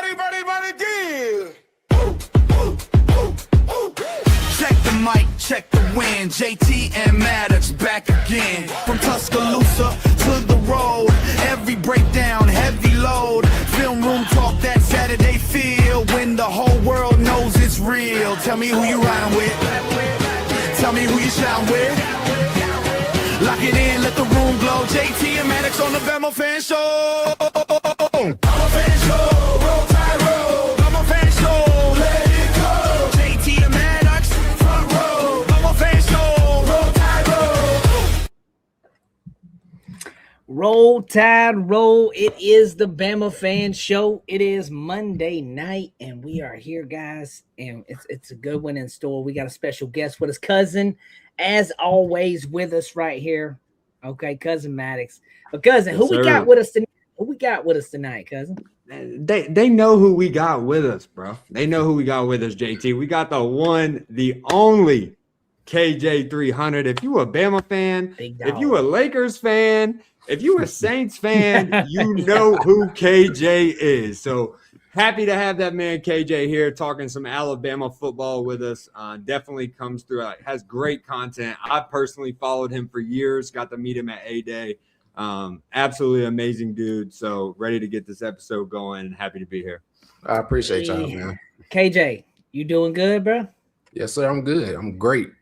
Everybody, give. Check the mic, check the wind. JT and Maddox back again. From Tuscaloosa to the road. Every breakdown, heavy load. Film room talk, that Saturday feel. When the whole world knows it's real. Tell me who you riding with. Tell me who you shouting with. Lock it in, let the room glow. JT and Maddox on the Bama Fan Show. Bama Fan Show, roll tide roll. Bama Fan Show, let it go. JT and Maddox, front row. Bama Fan Show, roll tide roll. Roll Tide Roll. It is the Bama Fan Show. It is Monday night, and we are here, guys. And it's a good one in store. We got a special guest with us, cousin, as always, with us right here. Okay, cousin Maddox. But cousin, who we got with us tonight? Who we got with us tonight, cousin? They know who we got with us, bro. They know who we got with us, JT. We got the one, the only KJ 300. If you a Bama fan, if you a Lakers fan, if you a Saints fan, you know who KJ is. So happy to have that man KJ here talking some Alabama football with us. Definitely comes through. Has great content. I personally followed him for years. Got to meet him at A-Day. Absolutely amazing dude. So ready to get this episode going and happy to be here. I appreciate y'all, man. KJ, you doing good, bro? Yes, sir. I'm good. I'm great.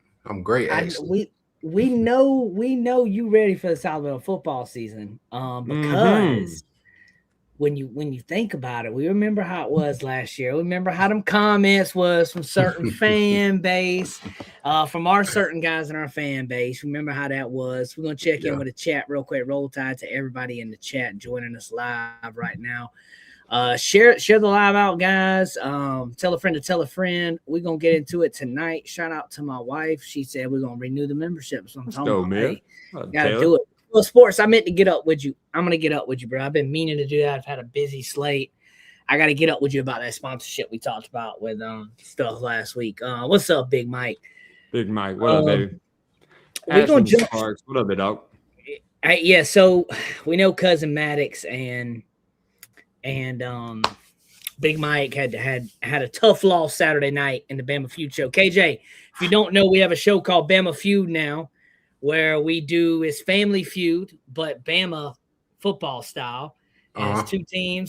Actually. We know you ready for the Alabama football season. Because when you think about it, we remember how it was last year. We remember how them comments was from certain fan base, from our certain guys in our fan base. Remember how that was. We're gonna check in with the chat real quick. Roll Tide to everybody in the chat joining us live right now. Share the live out, guys. Tell a friend to tell a friend. We're gonna get into it tonight. Shout out to my wife. She said we're gonna renew the membership. So I'm talking about, hey, gotta do it. Well, sports, I meant to get up with you. I'm gonna get up with you, bro. I've been meaning to do that. I've had a busy slate. I gotta get up with you about that sponsorship we talked about with stuff last week. What's up, Big Mike? Big Mike, what up, baby? We're gonna jump. Sparks. What up, big dog? Yeah, so we know cousin Maddox and Big Mike had a tough loss Saturday night in the Bama Feud show. KJ, if you don't know, we have a show called Bama Feud now, where we do is Family Feud, but Bama football style. And it's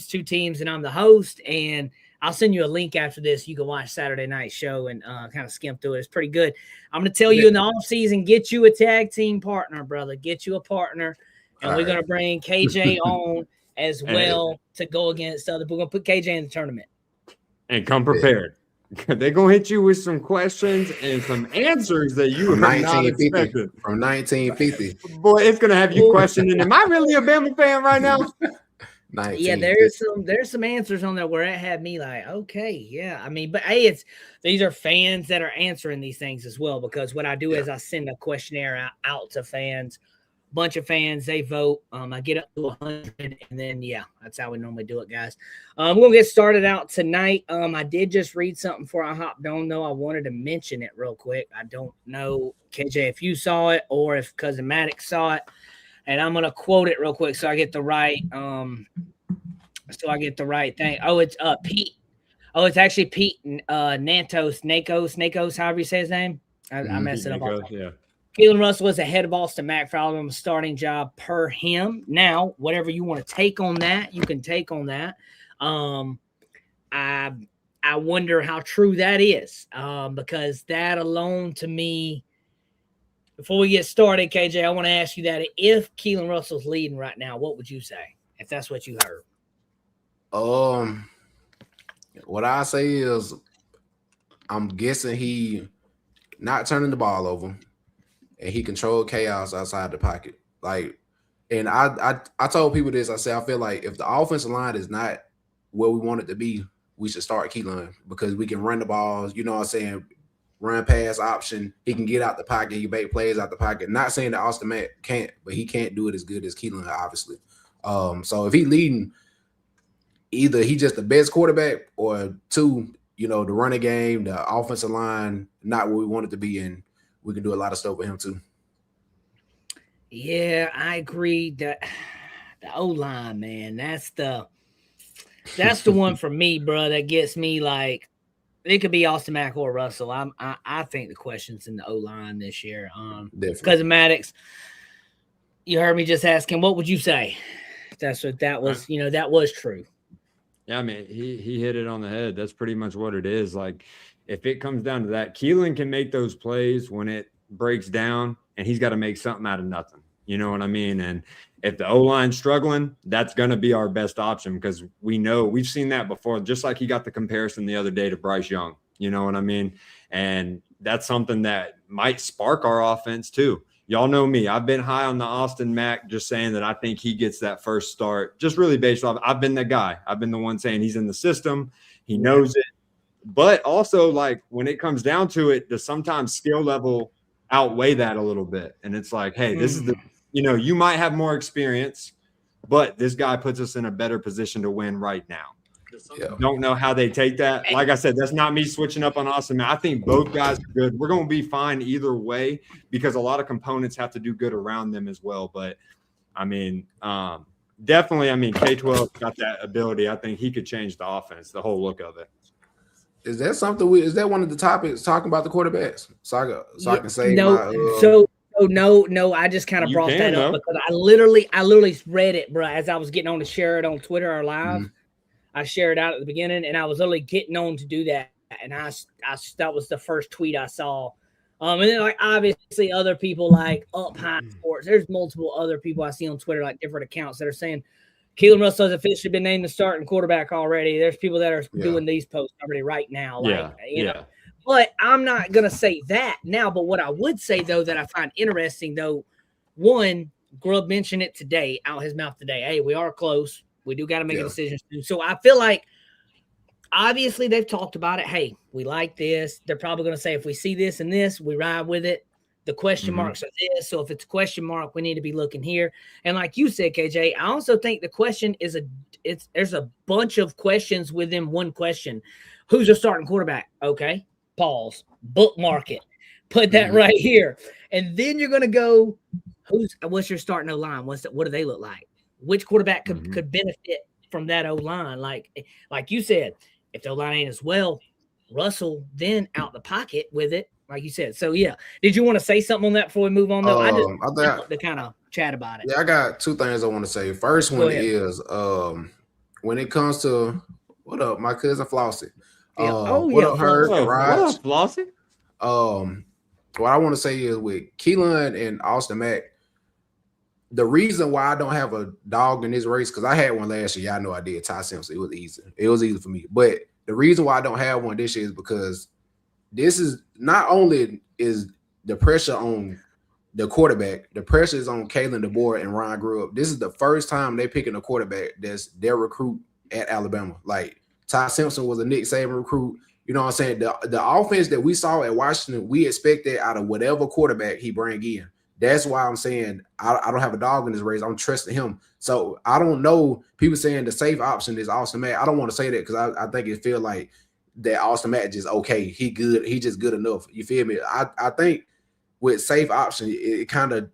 two teams, and I'm the host. And I'll send you a link after this. You can watch Saturday night show and kind of skim through it. It's pretty good. I'm going to tell you in the off season, get you a tag team partner, brother. Get you a partner, and we're going to bring KJ on as well to go against other. We're going to put KJ in the tournament. And come prepared. They're going to hit you with some questions and some answers that you have not expected. From 1950. Boy, it's going to have you questioning, am I really a Bama fan right now? Yeah, there's some answers on there where it had me like, okay, yeah. I mean, but hey, these are fans that are answering these things as well, because what I do is I send a questionnaire out to fans. Bunch of fans, they vote. I get up to 100, and then that's how we normally do it, guys. We're gonna get started out tonight. I did just read something before I hopped on, though. I wanted to mention it real quick. I don't know, KJ, if you saw it or if cousin Maddox saw it, and I'm gonna quote it real quick so I get the right thing. Oh, it's Pete. Oh, it's actually Pete Nakos, however you say his name. I messed it up. Yeah. Keelan Russell is ahead of Austin Mack for Alabama's starting job per him. Now, whatever you want to take on that, you can take on that. I wonder how true that is, because that alone, to me, before we get started, KJ, I want to ask you that if Keelan Russell's leading right now, what would you say if that's what you heard? What I say is, I'm guessing he not turning the ball over. And he controlled chaos outside the pocket. And I told people this. I said, I feel like if the offensive line is not where we want it to be, we should start Keelan, because we can run the balls, you know what I'm saying, run pass option. He can get out the pocket. He make plays out the pocket. Not saying that Austin Mack can't, but he can't do it as good as Keelan, obviously. So if he leading, either he just the best quarterback, or two, the running game, the offensive line, not where we want it to be in. We can do a lot of stuff with him too. Yeah, I agree that the O-line, man, that's the That's the one for me, bro. That gets me like. It could be Austin Mack or Russell. I think the question's in the O line this year. Because of Maddox. You heard me just asking, what would you say? That's what that was. You know, that was true. Yeah, I mean, he hit it on the head. That's pretty much what it is. Like, if it comes down to that, Keelan can make those plays when it breaks down, and he's got to make something out of nothing. You know what I mean? And if the O-line's struggling, that's going to be our best option because we've seen that before, just like he got the comparison the other day to Bryce Young. You know what I mean? And that's something that might spark our offense too. Y'all know me. I've been high on the Austin Mack, just saying that I think he gets that first start, just really based off. I've been the guy. I've been the one saying he's in the system. He knows it. But also, like, when it comes down to it, does sometimes skill level outweigh that a little bit? And it's like, hey, this is the – you might have more experience, but this guy puts us in a better position to win right now. Yeah. Don't know how they take that. Like I said, that's not me switching up on Austin. I think both guys are good. We're going to be fine either way because a lot of components have to do good around them as well. But, I mean, definitely, K-12 got that ability. I think he could change the offense, the whole look of it. Is that something is that one of the topics talking about the quarterbacks? So I can say no, I just kind of brought that up because I literally read it, bro, as I was getting on to share it on Twitter or live. Mm-hmm. I shared it out at the beginning, and I was literally getting on to do that, and that was the first tweet I saw. And then, like, obviously other people like Up High Sports. There's multiple other people I see on Twitter, like different accounts that are saying Keelan Russell has officially been named the starting quarterback already. There's people that are doing these posts already right now. Like, you know. But I'm not going to say that now. But what I would say, though, that I find interesting, though, one, Grubb mentioned it today, out his mouth today. Hey, we are close. We do got to make a decision soon. So I feel like, obviously, they've talked about it. Hey, we like this. They're probably going to say, if we see this and this, we ride with it. The question marks are this. So if it's a question mark, we need to be looking here. And like you said, KJ, I also think the question is there's a bunch of questions within one question. Who's your starting quarterback? Okay. Pause. Bookmark it. Put that right here. And then you're going to go, what's your starting O-line? What do they look like? Which quarterback could benefit from that O-line? Like you said, if the O-line ain't as well, Russell then out the pocket with it, like you said. So, yeah. Did you want to say something on that before we move on, though? I want to kind of chat about it. Yeah, I got two things I want to say. First one is when it comes to – what up, my cousin Flossie? What up, Herb? What up, Flossie? What I want to say is with Keelan and Austin Mack, the reason why I don't have a dog in this race, because I had one last year. Y'all know I did. Ty Simpson. It was easy. It was easy for me. But the reason why I don't have one this year is because this is not only is the pressure on the quarterback, the pressure is on Kalen DeBoer and Ron Grubb. This is the first time they're picking a quarterback that's their recruit at Alabama. Like, Ty Simpson was a Nick Saban recruit. You know what I'm saying? The offense that we saw at Washington, we expected out of whatever quarterback he bring in. That's why I'm saying I don't have a dog in this race. I'm trusting him. So I don't know. People saying the safe option is Austin Mack. I don't want to say that because I think it feel like that Austin Mack just okay. He good. He just good enough. You feel me? I think with safe option, it kind of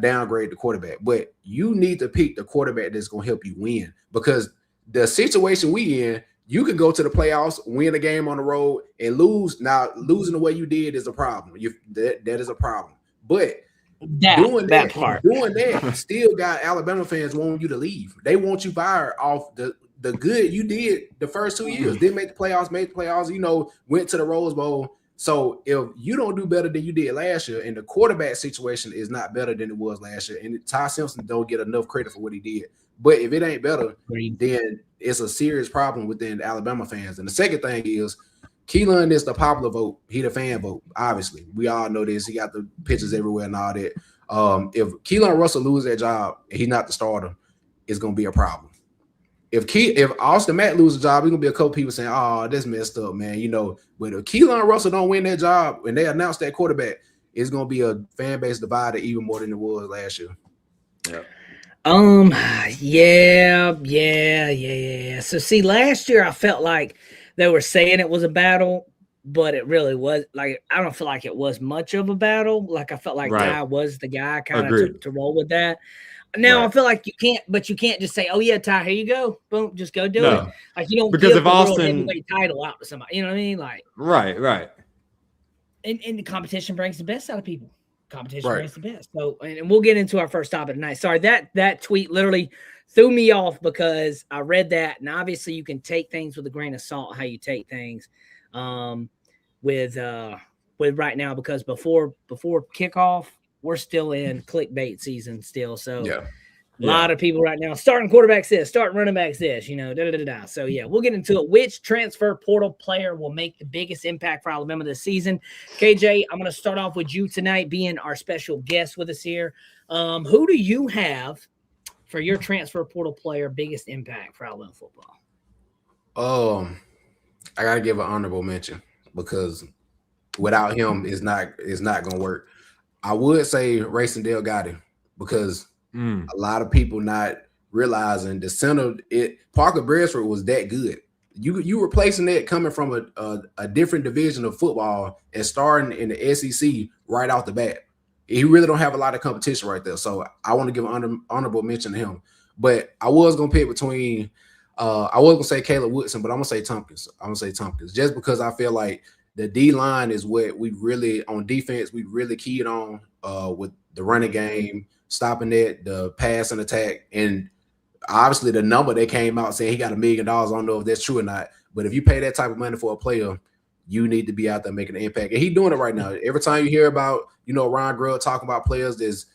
downgrade the quarterback. But you need to pick the quarterback that's going to help you win because the situation we in, you could go to the playoffs, win a game on the road, and lose. Now, losing the way you did is a problem. That is a problem. But doing that still got Alabama fans wanting you to leave. They want you fired off the good you did the first 2 years. Didn't make the playoffs, you know, went to the Rose Bowl. So if you don't do better than you did last year, and the quarterback situation is not better than it was last year, and Ty Simpson don't get enough credit for what he did. But if it ain't better, then it's a serious problem within Alabama fans. And the second thing is Keelan is the popular vote. He the fan vote, obviously. We all know this. He got the pictures everywhere and all that. If Keelan Russell loses that job and he's not the starter, it's going to be a problem. If Austin Mack loses a job, there's going to be a couple people saying, oh, that's messed up, man. You know, but if Keelan Russell don't win that job and they announce that quarterback, it's going to be a fan base divided even more than it was last year. Yeah. Yeah. So see, last year I felt like they were saying it was a battle, but it really was like I don't feel like it was much of a battle. Like I felt like Guy was the guy kind of to roll with that. Now Right. I feel like you can't just say, "Oh yeah, Ty, here you go, boom, just go do No. it." Like you don't Because give if the world Austin, heavyweight title out to somebody. You know what I mean? Like, right. and the competition brings the best out of people. Competition Right. brings the best. So, and we'll get into our first topic tonight. Sorry, that tweet literally threw me off because I read that, and obviously you can take things with a grain of salt how you take things, with right now, because before kickoff we're still in clickbait season still. So Yeah. a lot of people right now starting quarterbacks this, starting running backs this, So yeah, we'll get into it. Which transfer portal player will make the biggest impact for Alabama this season? KJ, I'm going to start off with you tonight, being our special guest with us here. Who do you have for your transfer portal player biggest impact for Alabama football? I gotta give an honorable mention because without him, it's not gonna work. I would say Racing Delgado because a lot of people not realizing the center. Parker Beresford was that good. You replacing that coming from a different division of football and starting in the SEC right off the bat. He really don't have a lot of competition right there. So I want to give an honorable mention to him. But I was gonna pick between. I was gonna say Caleb Woodson, but I'm gonna say Tompkins. Just because I feel like the D line is what we really on defense we really keyed on with the running game, stopping it, the pass and attack, and obviously the number that came out saying he got $1 million. I don't know if that's true or not, but if you pay that type of money for a player, you need to be out there making an impact, and he's doing it right now. Every time you hear about Ron Grubb talking about players that's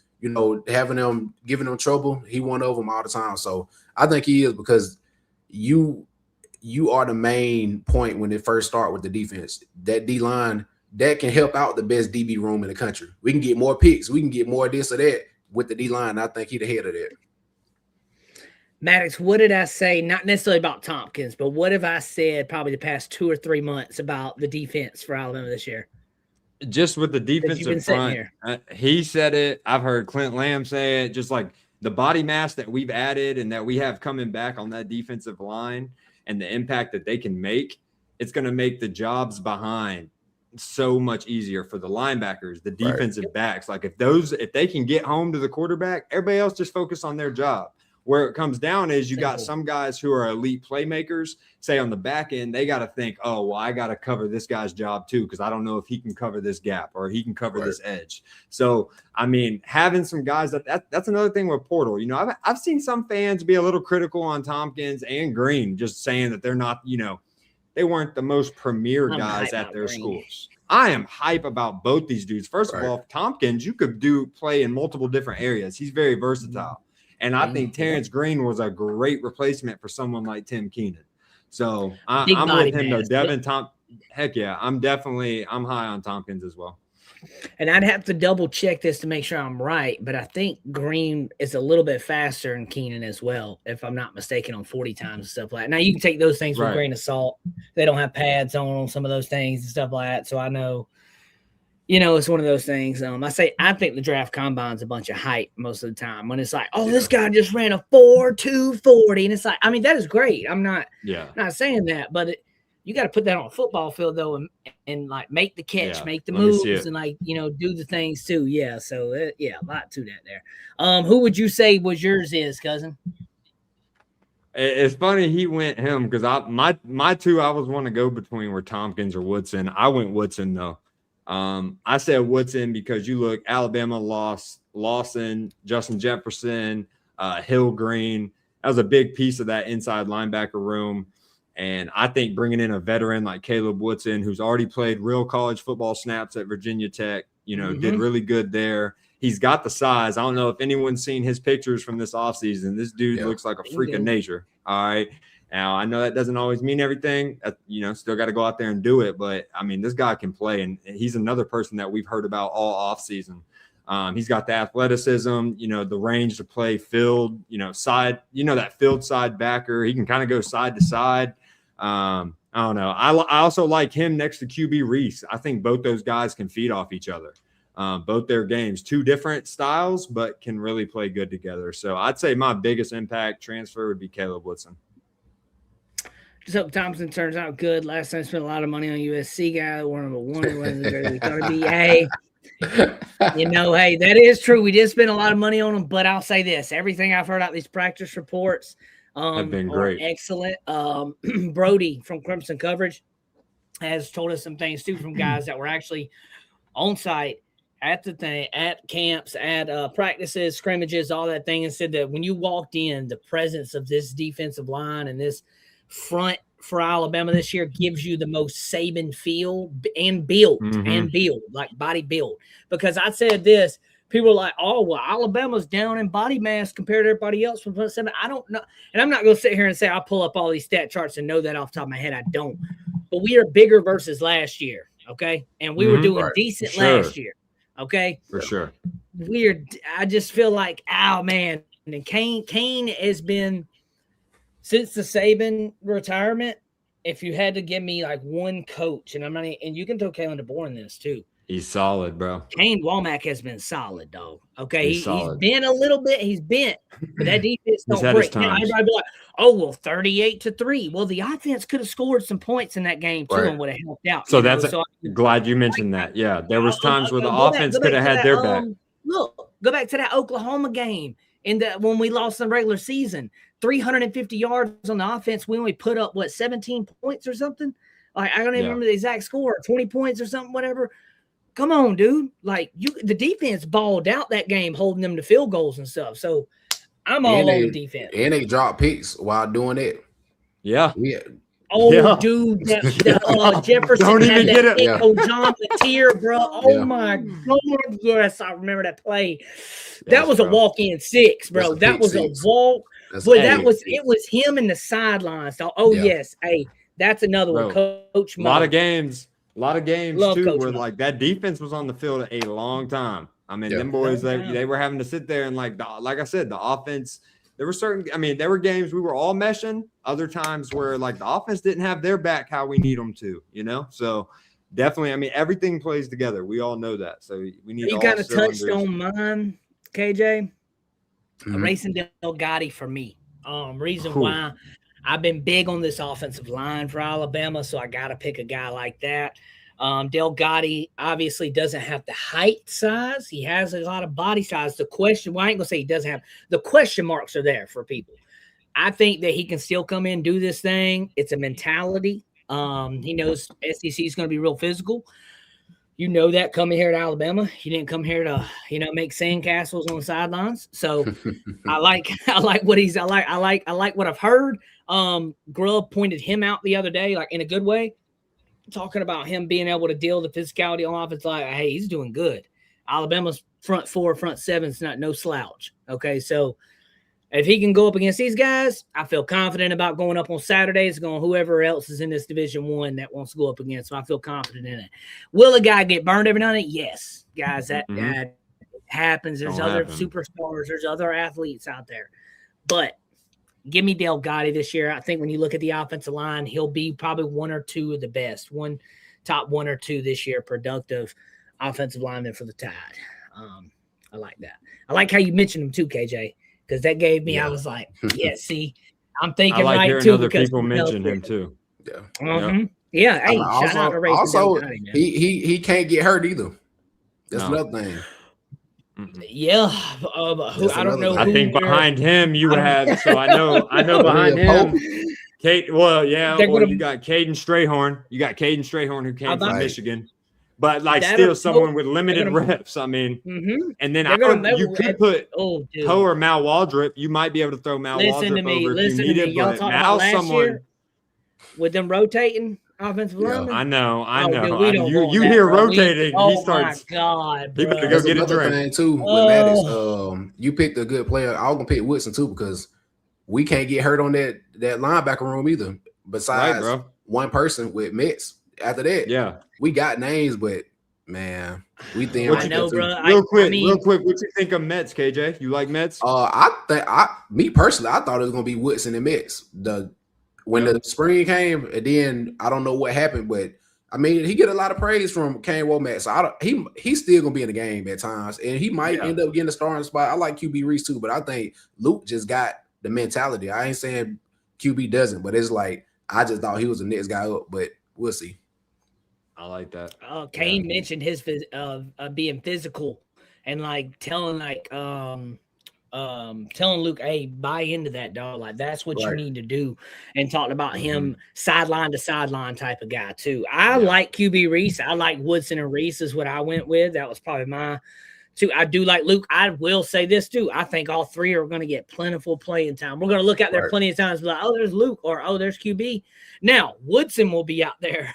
having them giving them trouble, he won over them all the time. So I think he is because you are the main point when they first start with the defense. That D line that can help out the best DB room in the country. We can get more picks, we can get more this or that with the D line. I think he's the head of that. Maddox, what did I say? Not necessarily about Tompkins, but what have I said probably the past 2 or 3 months about the defense for Alabama this year? Just with the defensive front, he said it. I've heard Clint Lamb say it. Just like the body mass that we've added and that we have coming back on that defensive line and the impact that they can make, it's going to make the jobs behind so much easier for the linebackers, the defensive backs. Like if they can get home to the quarterback, everybody else just focus on their job. Where it comes down is you got some guys who are elite playmakers, say on the back end, they got to think, oh, well, I got to cover this guy's job too, because I don't know if he can cover this gap or he can cover this edge. So, I mean, having some guys that's another thing with portal. I've seen some fans be a little critical on Tompkins and Green, just saying that they're not, they weren't the most premier guys at their schools. I am hype about both these dudes. First of all, Tompkins, you could play in multiple different areas. He's very versatile. And I think Terrence Green was a great replacement for someone like Tim Keenan. So I'm with him though. Devin heck yeah, I'm high on Tompkins as well. And I'd have to double check this to make sure I'm right, but I think Green is a little bit faster than Keenan as well, if I'm not mistaken, on 40 times and stuff like that. Now you can take those things with a grain of salt. They don't have pads on some of those things and stuff like that. So I know, it's one of those things. I think the draft combine's a bunch of hype most of the time when it's like, oh, this guy just ran a 4.240. And it's like, I mean, that is great. I'm not saying that, but you got to put that on a football field though, and like make the catch, make the moves, and like, do the things too. Yeah. So a lot to that there. Who would you say was yours cousin? It's funny he went him because my two I was want to go between were Tompkins or Woodson. I went Woodson though. I said Woodson because you look, Alabama lost Lawson, Justin Jefferson, Hill Green. That was a big piece of that inside linebacker room. And I think bringing in a veteran like Caleb Woodson, who's already played real college football snaps at Virginia Tech, did really good there. He's got the size. I don't know if anyone's seen his pictures from this offseason. This dude looks like a freak of nature. All right. Now, I know that doesn't always mean everything. Still got to go out there and do it. But, I mean, this guy can play, and he's another person that we've heard about all offseason. He's got the athleticism, the range to play field, side, that field side backer. He can kind of go side to side. I don't know. I also like him next to QB Reese. I think both those guys can feed off each other. Both their games, two different styles, but can really play good together. So I'd say my biggest impact transfer would be Caleb Woodson. Just hope Thompson turns out good. Last time spent a lot of money on USC guy. One of the we thought it'd be. Hey, You know, hey, that is true. We did spend a lot of money on them, but I'll say this: everything I've heard out these practice reports have been are great. excellent. Brody from Crimson Coverage has told us some things too from guys that were actually on site at the thing, at camps, at practices, scrimmages, all that thing, and said that when you walked in, the presence of this defensive line and this front for Alabama this year gives you the most Saban feel and build, like body build. Because I said this, people are like, oh, well, Alabama's down in body mass compared to everybody else from 7. I don't know. And I'm not going to sit here and say I'll pull up all these stat charts and know that off the top of my head. I don't. But we are bigger versus last year, okay? And we were doing decent last year, okay? For sure. I just feel like, oh, man. And Kane has been – since the Saban retirement, if you had to give me like one coach, and you can throw Kalen DeBoer in this too. He's solid, bro. Kane Womack has been solid, dog. Okay, he's been a little bit. He's bent, but that defense don't break. Now everybody be like, "Oh, well, 38-3." Well, the offense could have scored some points in that game too, and would have helped out. So glad you mentioned that. Yeah, there was times where the offense could have had their back. Look, go back to that Oklahoma game when we lost the regular season. 350 yards on the offense. We only put up 17 points or something. Like I don't even remember the exact score. 20 points or something, whatever. Come on, dude. Like the defense balled out that game, holding them to field goals and stuff. So I'm all on the defense. And they dropped picks while doing it. Yeah. Oh, dude, Jefferson don't even had get that it. pick John Mateer, bro. Oh my God, yes, I remember that play. That was a walk-in 6, bro. That was a walk. But it was him in the sidelines. So, yes, hey, that's another one. Coach Mo. A lot of games Love too, Coach where Mo. like that defense was on the field a long time. I mean, them boys they were having to sit there and like I said, the offense. There were games we were all meshing. Other times where like the offense didn't have their back how we need them to, you know. So definitely, I mean, everything plays together. We all know that. So we need. You kind of touched on mine, KJ. Racing Del Gotti for me. Reason why I've been big on this offensive line for Alabama, so I got to pick a guy like that. Del Gotti obviously doesn't have the height size. He has a lot of body size. I ain't going to say he doesn't have. The question marks are there for people. I think that he can still come in and do this thing. It's a mentality. He knows SEC is going to be real physical. You know that coming here to Alabama, he didn't come here to, make sandcastles on the sidelines. So I like what I've heard. Grubb pointed him out the other day, like in a good way, talking about him being able to deal with the physicality on offense. Like, hey, he's doing good. Alabama's front 4, front 7 is no slouch. Okay, so if he can go up against these guys, I feel confident about going up on Saturdays, going whoever else is in this Division I that wants to go up against. So I feel confident in it. Will a guy get burned every now and then? Yes, guys, that happens. There's other superstars. There's other athletes out there. But give me Del Gotti this year. I think when you look at the offensive line, he'll be probably 1 or 2 of the best. Top 1 or 2 this year, productive offensive lineman for the Tide. I like that. I like how you mentioned him too, KJ. Because that gave me, I was like, see, I'm thinking I like right too. Other people mention him too. Yeah. Hey, shout out to Ray. Also, he can't get hurt either. That's another thing. Yeah, I don't know. I think behind him you have. So I know behind him. Kate. Well, yeah. You got Caden Strayhorn. Who came from Michigan. But like still someone with limited reps. I mean, and then you could put Poe or Mal Waldrop. You might be able to throw Mal Waldrop over if you need it. But Mal's someone with them rotating offensive linemen. I know. You hear rotating. He starts. My God, bro. He better go get a drink. Thing too with Maddox. You picked a good player. I was gonna pick Woodson too because we can't get hurt on that linebacker room either. Besides one person with Mets. After that, we got names, but man, we think. I know, bro. Real quick, what you think of Mets, KJ? You like Mets? Me personally, I thought it was gonna be Woodson and Mets. When the spring came, and then I don't know what happened, but I mean, he get a lot of praise from Kane Womack. So he's still gonna be in the game at times, and he might end up getting a starting spot. I like QB Reese too, but I think Luke just got the mentality. I ain't saying QB doesn't, but it's like I just thought he was the next guy up, but we'll see. I like that. Kane mentioned his being physical and like telling telling Luke, hey, buy into that, dog. Like that's what you need to do. And talking about him sideline to sideline type of guy too. I like QB Reese. I like Woodson and Reese is what I went with. That was probably my two. I do like Luke. I will say this too. I think all three are going to get plentiful playing time. We're going to look out there plenty of times and be like, oh, there's Luke, or oh, there's QB. Now Woodson will be out there.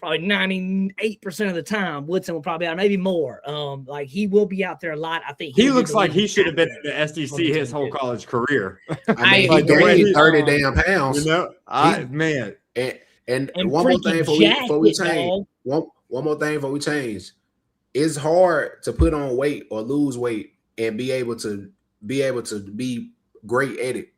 Probably 98% of the time, Woodson will probably out, maybe more. Like he will be out there a lot. I think he looks like he should have been at the SEC his whole college career. I mean, the way he's 30 damn pounds. You know, man. And one more thing before we change. One more thing before we change. It's hard to put on weight or lose weight and be able to be great at it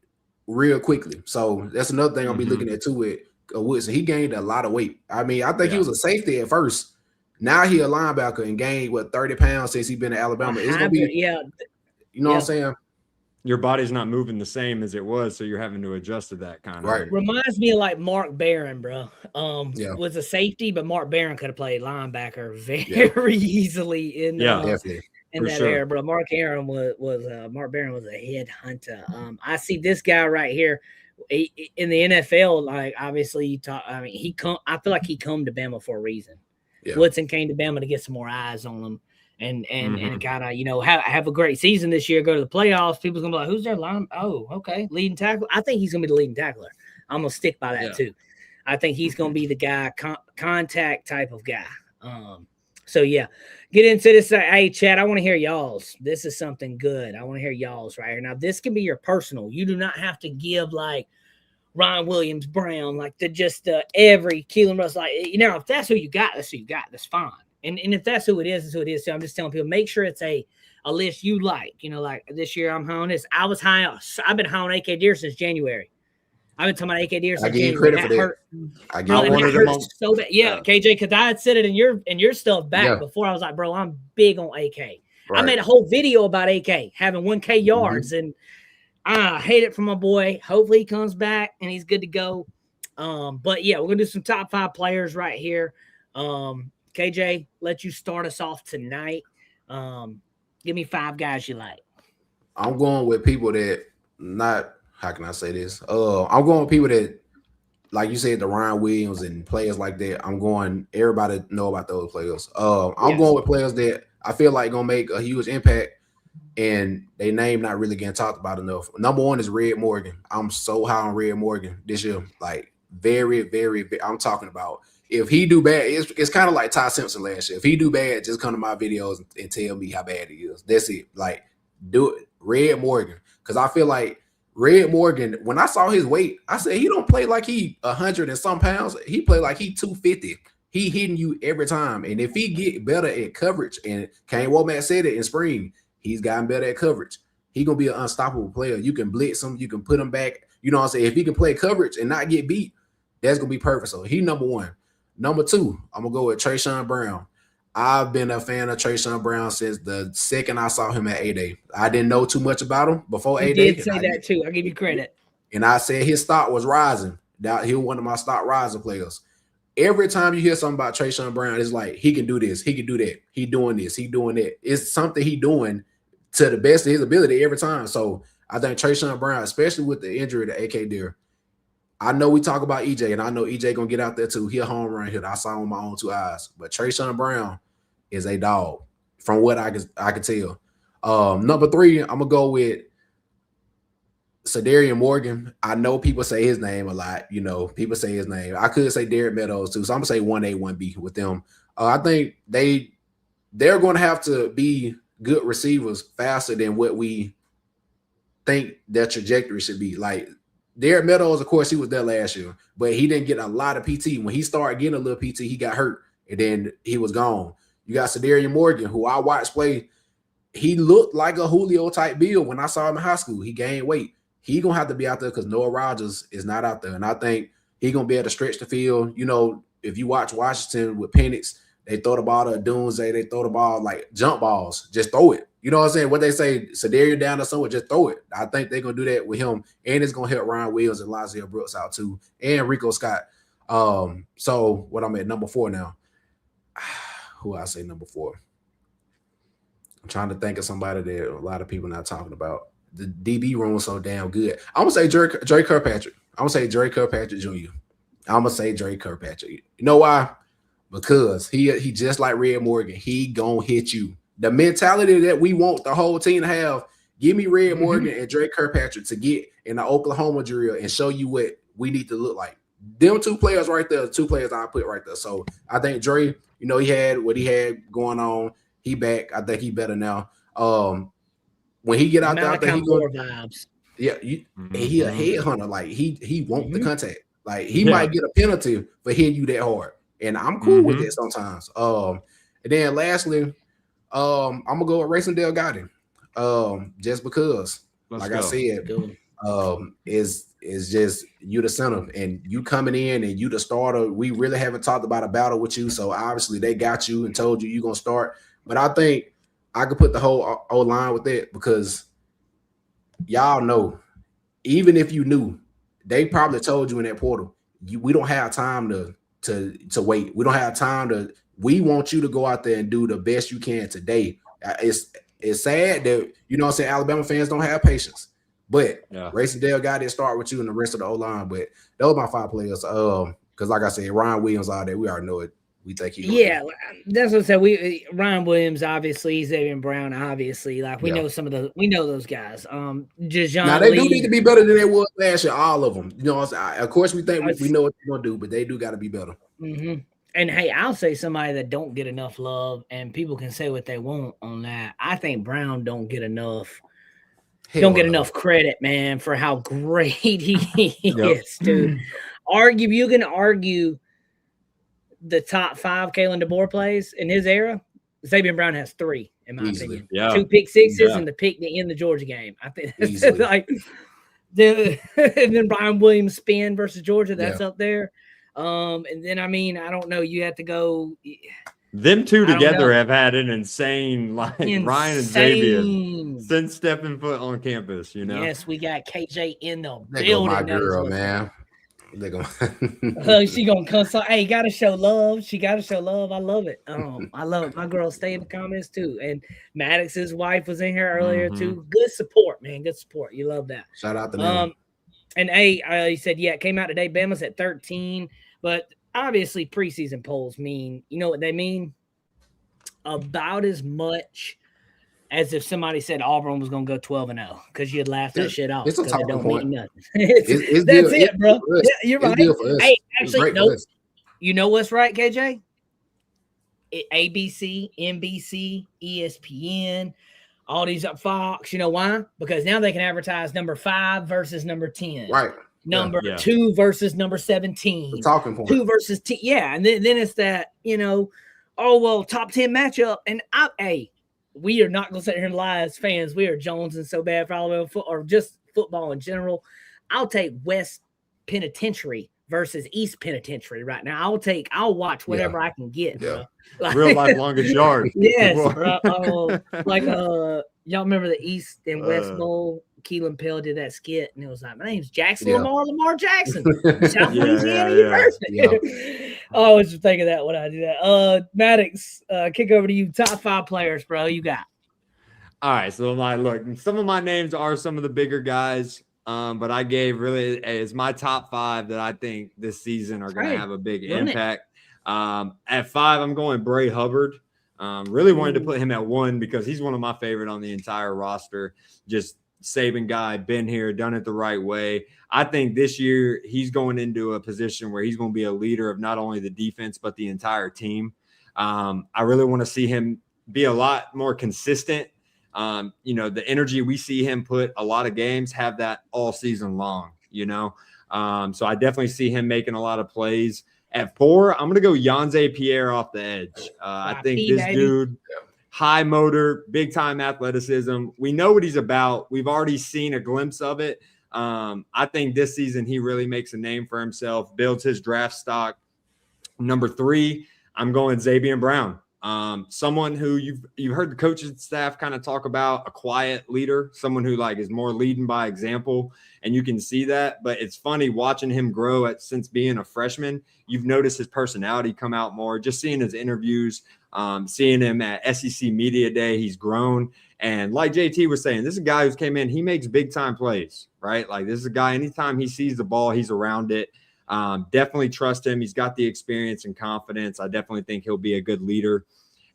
real quickly. So that's another thing I'll be looking at too with Woodson. He gained a lot of weight. I mean, I think he was a safety at first. Now he a linebacker and gained 30 pounds since he's been at Alabama. It's gonna be, you know what I'm saying? Your body's not moving the same as it was, so you're having to adjust to that kind of. Right. Reminds me of like Mark Barron, bro. Was a safety, but Mark Barron could have played linebacker very easily in definitely. In that era, bro. Mark Barron was a headhunter. I see this guy right here. In the NFL, like obviously you talk. I mean, I feel like he come to Bama for a reason. Yeah. Woodson came to Bama to get some more eyes on him, and kind of have a great season this year. Go to the playoffs. People's gonna be like, "Who's their line? Oh, okay, leading tackle." I think he's gonna be the leading tackler. I'm gonna stick by that too. I think he's gonna be the guy, contact type of guy. So yeah, get into this. Hey, Chad, I want to hear y'all's. This is something good. I want to hear y'all's right here. Now, this can be your personal. You do not have to give like Ryan Williams Brown, like every Keelan Russell. Like, if that's who you got, that's who you got. That's fine. And if that's who it is, that's who it is. So I'm just telling people, make sure it's a list you like. Like this year I'm high on this. I've been high on AK Deer since January. I've been talking about AK Deer since January. I give you credit for that. I hurt so bad. Yeah, KJ, because I had said it in your stuff back before. I was like, bro, I'm big on AK. Right. I made a whole video about AK having 1K yards, and I hate it for my boy. Hopefully he comes back and he's good to go. But yeah, we're gonna do some top 5 players right here. KJ, let you start us off tonight. Give me 5 guys you like. I'm going with people that not. How can I say this? I'm going with people that, like you said, the Ryan Williams and players like that. Everybody know about those players. I'm going with players that I feel like gonna make a huge impact, and they name not really getting talked about enough. Number 1 is Red Morgan. I'm so high on Red Morgan this year. Like very, very, very. I'm talking about if he do bad, it's kind of like Ty Simpson last year. If he do bad, just come to my videos and tell me how bad he is. That's it. Like do it, Red Morgan, because I feel like. Red Morgan, when I saw his weight, I said he don't play like he 100 and some pounds. He play like he 250. He hitting you every time. And if he get better at coverage, and Kane Womack said it in spring, he's gotten better at coverage. He gonna be an unstoppable player. You can blitz him, you can put him back. You know what I'm saying? If he can play coverage and not get beat, that's gonna be perfect. So he number 1. Number 2, I'm gonna go with Trayshawn Brown. I've been a fan of Trayshawn Brown since the second I saw him at A-Day. I didn't know too much about him before A-Day. You did say that too. I'll give you credit. And I said his stock was rising. Now he was one of my stock rising players. Every time you hear something about Trayshawn Brown, it's like he can do this, he can do that, he doing this, he doing that. It's something he doing to the best of his ability every time. So I think Trayshawn Brown, especially with the injury to AK Deer, I know we talk about EJ, and I know EJ gonna get out there too. He a home run hitter. I saw him with my own 2 eyes. But Trayshawn Brown is a dog, from what I could tell. Number 3, I'm gonna go with Sadarian Morgan. I know people say his name a lot. People say his name. I could say Derek Meadows too. So I'm gonna say 1A, 1B with them. I think they're gonna have to be good receivers faster than what we think their trajectory should be. Like Derek Meadows, of course, he was there last year, but he didn't get a lot of PT. When he started getting a little PT, he got hurt, and then he was gone. You got Sadarian Morgan, who I watched play. He looked like a Julio type build when I saw him in high school. He gained weight. He gonna have to be out there because Noah Rogers is not out there, and I think he gonna be able to stretch the field. If you watch Washington with Penix, they throw the ball to Dunze, they throw the ball like jump balls, just throw it. You know what I'm saying? What they say, Sadarian down or somewhere, just throw it. I think they're gonna do that with him, and it's gonna help Ryan Williams and Lazio Brooks out too, and Rico Scott. So what I'm at number 4 now. who I say number 4. I'm trying to think of somebody that a lot of people not talking about. The DB room was so damn good. I'm gonna say Dre Kirkpatrick. I'm gonna say Dre Kirkpatrick Jr. I'm gonna say Dre Kirkpatrick. You know why? Because he just like Red Morgan. He gonna hit you. The mentality that we want the whole team to have. Give me Red Morgan and Dre Kirkpatrick to get in the Oklahoma drill and show you what we need to look like. Them 2 players right there, 2 players I put right there. So I think Dre, he had what he had going on. He back. I think he better now. When he get out there, I think he more vibes. Yeah, he a headhunter. Like he want the contact. Like he might get a penalty for hitting you that hard, and I'm cool with that sometimes. And then lastly, I'm gonna go with Racing Delgado. Just because, I said, is just you the center and you coming in and you the starter. We really haven't talked about a battle with you, so obviously they got you and told you gonna start. But I think I could put the whole O-line with it because y'all know, even if you knew, they probably told you in that portal, we don't have time to wait. We don't have time to. We want you to go out there and do the best you can today. It's sad that Alabama fans don't have patience. But Racing Dale got it start with you and the rest of the O-line. But those are my 5 players. Because like I said, Ryan Williams all day, we already know it. We think that's what I said. Ryan Williams, obviously, Xavier Brown, obviously. Like we know those guys. Now they do need to be better than they was last year, all of them. Of course we think we know what they're gonna do, but they do gotta be better. And hey, I'll say somebody that don't get enough love, and people can say what they want on that. I think Brown don't get enough credit, man, for how great he is, dude. You can argue the top 5 Kalen DeBoer plays in his era. Xavier Brown has 3, in my opinion. 2 pick sixes and the pick in the Georgia game. I think that's like and then Brian Williams spin versus Georgia. That's up there. And then I don't know. You have to go. Them 2 together have had an insane Ryan and Xavier since stepping foot on campus. Yes, we got KJ in the building. Go my girl, man. She gonna come. So hey, gotta show love. She gotta show love. I love it. I love it. My girl stay in the comments too. And Maddox's wife was in here earlier too. Good support, man. Good support. You love that. Shout out to them. And he said, it came out today. Bama's at 13, but obviously preseason polls mean, you know what they mean? About as much as if somebody said Auburn was going to go 12-0 because you'd laugh that shit off. It's a talking point. Mean nothing. That's it, bro. Yeah, you're right. Hey, actually, no. You know what's right, KJ? ABC, NBC, ESPN, all these up Fox. You know why? Because now they can advertise number 5 versus number 10. Right. Number 2 versus number 17. The talking point. 2 versus 10. Yeah. And then it's that, top 10 matchup. And we are not going to sit here and lie as fans. We are jonesing so bad for Alabama or just football in general. I'll take West Penitentiary versus East Penitentiary right now. I'll watch whatever I can get. Yeah. Real life longest yard. Yes, bro. Y'all remember the East and West Bowl? Keelan Pell did that skit, and it was like, my name's Jackson Lamar Jackson, South Louisiana University. I always think of that when I do that. Maddox, kick over to you. Top 5 players, bro. You got. All right, so some of my names are some of the bigger guys, but I gave it's my top 5 that I think this season are going to have a big impact. At 5, I'm going Bray Hubbard. Really wanted to put him at 1 because he's one of my favorite on the entire roster. Just Saban guy, been here, done it the right way. I think this year he's going into a position where he's going to be a leader of not only the defense but the entire team. I really want to see him be a lot more consistent. The energy we see him put a lot of games, have that all season long, So I definitely see him making a lot of plays. At 4, I'm going to go Yanze Pierre off the edge. I think this dude – high motor, big time athleticism. We know what he's about. We've already seen a glimpse of it. I think this season he really makes a name for himself, builds his draft stock. Number 3, I'm going Xavier Brown. Someone who you've heard the coaching staff kind of talk about, a quiet leader, someone who like is more leading by example, and you can see that. But it's funny watching him grow since being a freshman. You've noticed his personality come out more. Just seeing his interviews, seeing him at SEC Media Day, he's grown. And like JT was saying, this is a guy who's came in. He makes big time plays, right? Like this is a guy. Anytime he sees the ball, he's around it. Definitely trust him. He's got the experience and confidence. I definitely think he'll be a good leader.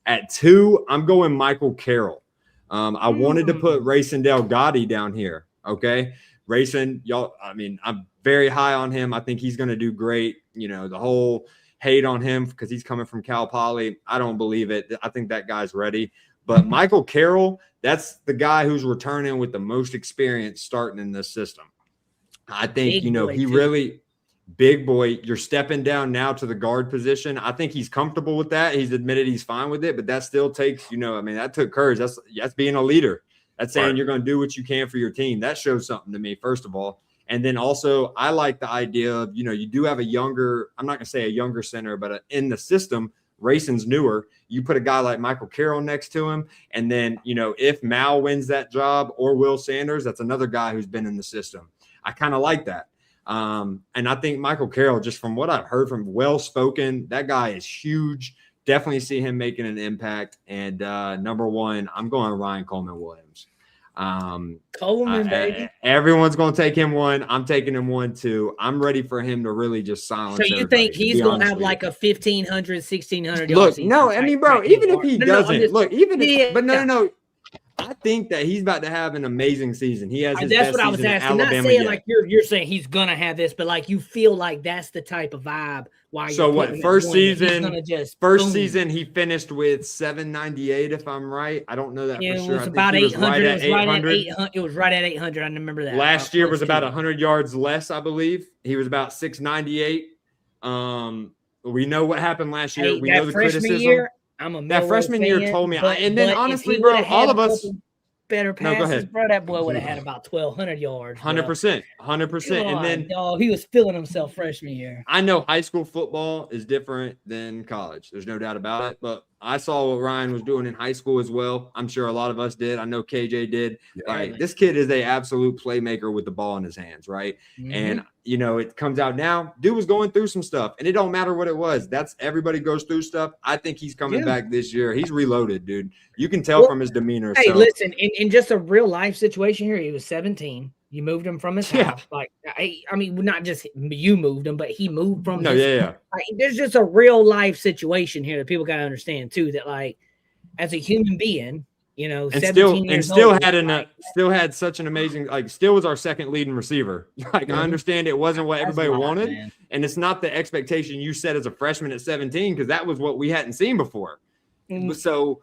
At 2, I'm going Michael Carroll. I wanted to put Rayson Delgado down here. Okay. Rayson, y'all, I mean, I'm very high on him. I think he's going to do great. You know, the whole hate on him because he's coming from Cal Poly, I don't believe it. I think that guy's ready. But Michael Carroll, that's the guy who's returning with the most experience starting in this system. I think, he really – big boy, you're stepping down now to the guard position. I think he's comfortable with that. He's admitted he's fine with it, but that still takes, that took courage. That's being a leader. That's saying you're going to do what you can for your team. That shows something to me, first of all. And then also, I like the idea of, you do have a younger, I'm not going to say a younger center, but in the system, Rayson's newer. You put a guy like Michael Carroll next to him. And then, if Mal wins that job or Will Sanders, that's another guy who's been in the system. I kind of like that. And I think Michael Carroll, just from what I've heard from well-spoken, that guy is huge. Definitely see him making an impact. And number 1, I'm going Ryan Coleman-Williams. Coleman, baby. Everyone's going to take him 1. I'm taking him 1 too. I'm ready for him to really just silence. So you think he's going to have like a 1,500, 1,600 yards? Look, no, I mean, bro, even if he doesn't, no. I think that he's about to have an amazing season. He has his that's best what I was season asking. at Alabama Not saying yet. like you're saying he's gonna have this, but like you feel like that's the type of vibe. Why? So what? First season he finished with 798, if I'm right. I don't know that for sure. It was about 800. It was right at 800. I remember that. Last year was about 100 yards less, I believe. He was about 698. We know what happened last year. We know the criticism. Year, I'm a that freshman year told me. And then honestly, bro, all of us better passes, bro. That boy would have had about 1,200 yards. 100%. And then dog, he was feeling himself freshman year. I know high school football is different than college. There's no doubt about it. But I saw what Ryan was doing in high school as well. I'm sure a lot of us did. I know KJ did. Like this kid is a absolute playmaker with the ball in his hands, right? Mm-hmm. And it comes out now. Dude was going through some stuff, and it don't matter what it was. That's everybody goes through stuff. I think he's coming back this year. He's reloaded, dude. You can tell from his demeanor. Hey, listen, in just a real life situation here, he was 17. You moved him from his house. Like, I mean, not just you moved him, but he moved from Like, there's just a real life situation here that people got to understand too, that like as a human being, still had such an amazing, like still was our second leading receiver. Like I understand it wasn't what everybody wanted, man. And it's not the expectation you set as a freshman at 17, because that was what we hadn't seen before. So,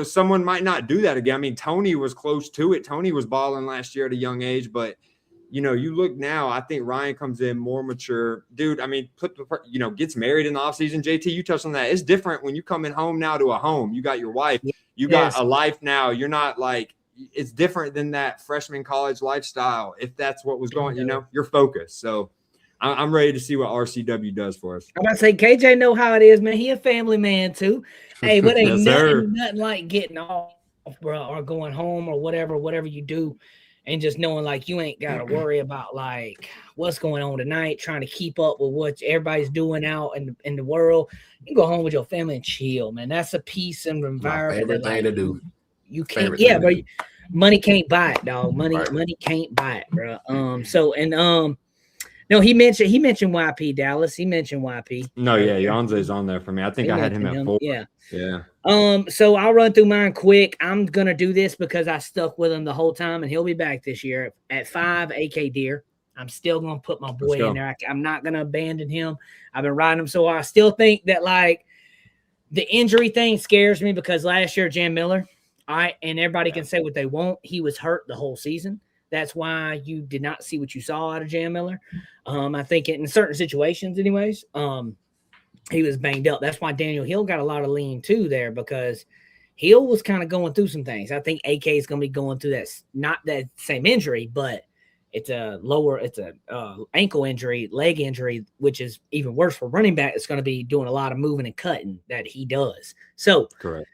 someone might not do that again. I mean, Tony was close to it. Tony was balling last year at a young age, but you look now, I think Ryan comes in more mature. Dude, I mean, gets married in the offseason. JT, you touched on that. It's different when you coming home now to a home. You got your wife. You got a life now. You're not like – it's different than that freshman college lifestyle. If that's what was going – you're focused. So, I'm ready to see what RCW does for us. I'm about to say, KJ know how it is, man. He a family man, too. Hey, but ain't nothing like getting off, bro, or going home or whatever you do, and just knowing like you ain't got to worry about like what's going on tonight, trying to keep up with what everybody's doing out in the world. You can go home with your family and chill, man. That's a peace and environment. My favorite thing to do. You can't, but money can't buy it, dog. Money can't buy it, bro. No, he mentioned YP Dallas. He mentioned YP. No, Yonze's on there for me. I think I had him at 4. Yeah. So I'll run through mine quick. I'm gonna do this because I stuck with him the whole time, and he'll be back this year at 5. AK Deer. I'm still gonna put my boy in there. I'm not gonna abandon him. I've been riding him, so I still think that like the injury thing scares me because last year Jam Miller, and everybody can say what they want. He was hurt the whole season. That's why you did not see what you saw out of Jam Miller. I think in certain situations, anyways, he was banged up. That's why Daniel Hill got a lot of lean too there, because Hill was kind of going through some things. I think AK is going to be going through that, not that same injury, but it's a ankle injury, leg injury, which is even worse for running back. It's going to be doing a lot of moving and cutting that he does. So correct.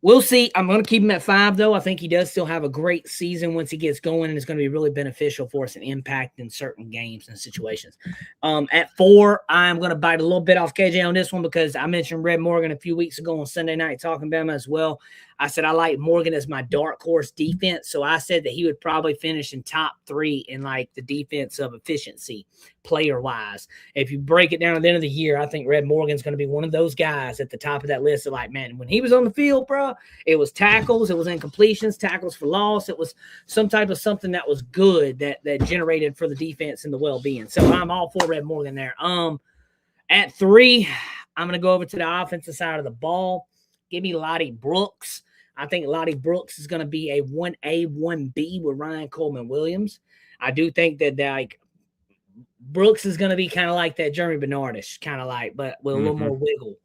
We'll see. I'm going to keep him at 5, though. I think he does still have a great season once he gets going, and it's going to be really beneficial for us and impact in certain games and situations. At 4, I'm going to bite a little bit off KJ on this one because I mentioned Red Morgan a few weeks ago on Sunday Night Talking Bama as well. I said I like Morgan as my dark horse defense, so I said that he would probably finish in top 3 in like the defensive efficiency player-wise. If you break it down at the end of the year, I think Red Morgan's going to be one of those guys at the top of that list of like, man, when he was on the field, bro, it was tackles, it was incompletions, tackles for loss. It was some type of something that was good that generated for the defense and the well-being. So I'm all for Red Morgan there. At 3, I'm going to go over to the offensive side of the ball. Give me Lottie Brooks. I think Lottie Brooks is going to be a 1A, 1B with Ryan Coleman Williams. I do think that like Brooks is going to be kind of like that Jeremy Bernardish, kind of like, but with a little more wiggle.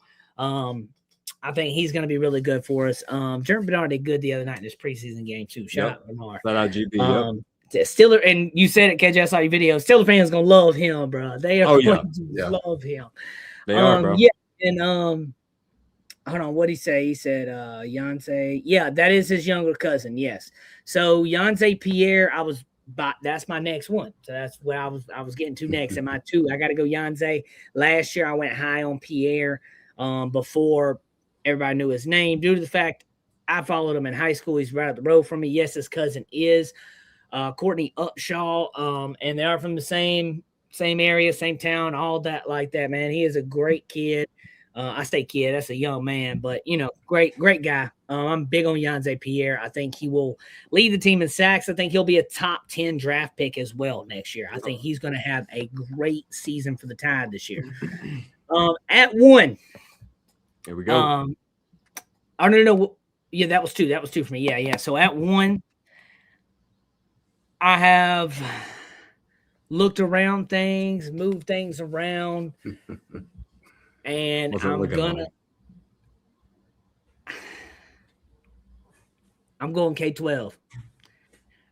I think he's going to be really good for us. Jeremy Bernard did good the other night in this preseason game too. Shout out Lamar. Shout out GP. Steeler, and you said it, KJ, I saw your video. Steeler fans going to love him, bro. They are going to love him. They are, bro. Yeah, and hold on, what'd he say? He said, Yonsei. Yeah, that is his younger cousin. Yes. So Yonsei Pierre, that's my next one. So that's what I was getting to next. And my 2, I got to go Yonsei. Last year I went high on Pierre before everybody knew his name due to the fact I followed him in high school. He's right up the road from me. Yes, his cousin is Courtney Upshaw. And they are from the same area, same town, all that like that, man. He is a great kid. I say kid, that's a young man, but great guy. I'm big on Yonsei Pierre. I think he will lead the team in sacks. I think he'll be a top 10 draft pick as well next year. I think he's going to have a great season for the Tide this year. At 1, here we go. I don't know. Yeah, that was 2. That was 2 for me. Yeah. So at 1, I have looked around things, moved things around. And I'm going K-12.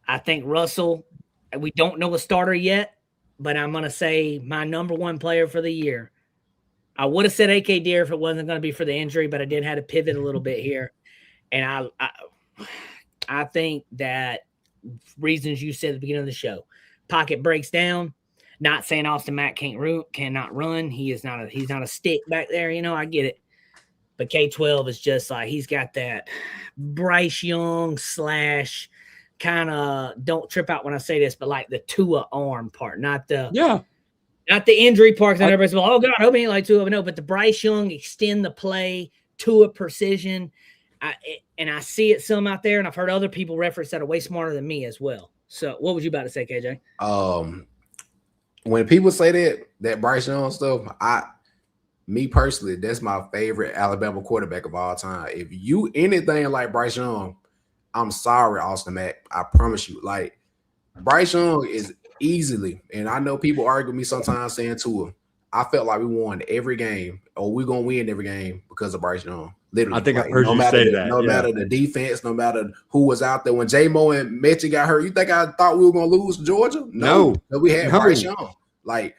I think Russell, we don't know a starter yet, but I'm going to say my number 1 player for the year. I would have said AK Deer if it wasn't going to be for the injury, but I did have to pivot a little bit here. And I think that reasons you said at the beginning of the show, pocket breaks down. Not saying Austin Mack cannot run. He's not a stick back there. I get it. But K-12 is just like, he's got that Bryce Young / kind of, don't trip out when I say this, but like the Tua arm part, not the injury part. Because everybody's like, oh God, I hope he ain't like Tua. No, but the Bryce Young extend the play, Tua precision. And I see it some out there, and I've heard other people reference that are way smarter than me as well. So what was you about to say, KJ? When people say that Bryce Young stuff, me personally, that's my favorite Alabama quarterback of all time. If you anything like Bryce Young, I'm sorry, Austin Mack. I promise you. Like, Bryce Young is easily, and I know people argue with me sometimes saying Tua. I felt like we won every game, or we're gonna win every game because of Bryce Young. Literally, I think I've heard you say that. No matter the defense, no matter who was out there. When J-Mo and Mechie got hurt, you think I thought we were gonna lose Georgia? No, we had Bryce Young. Like,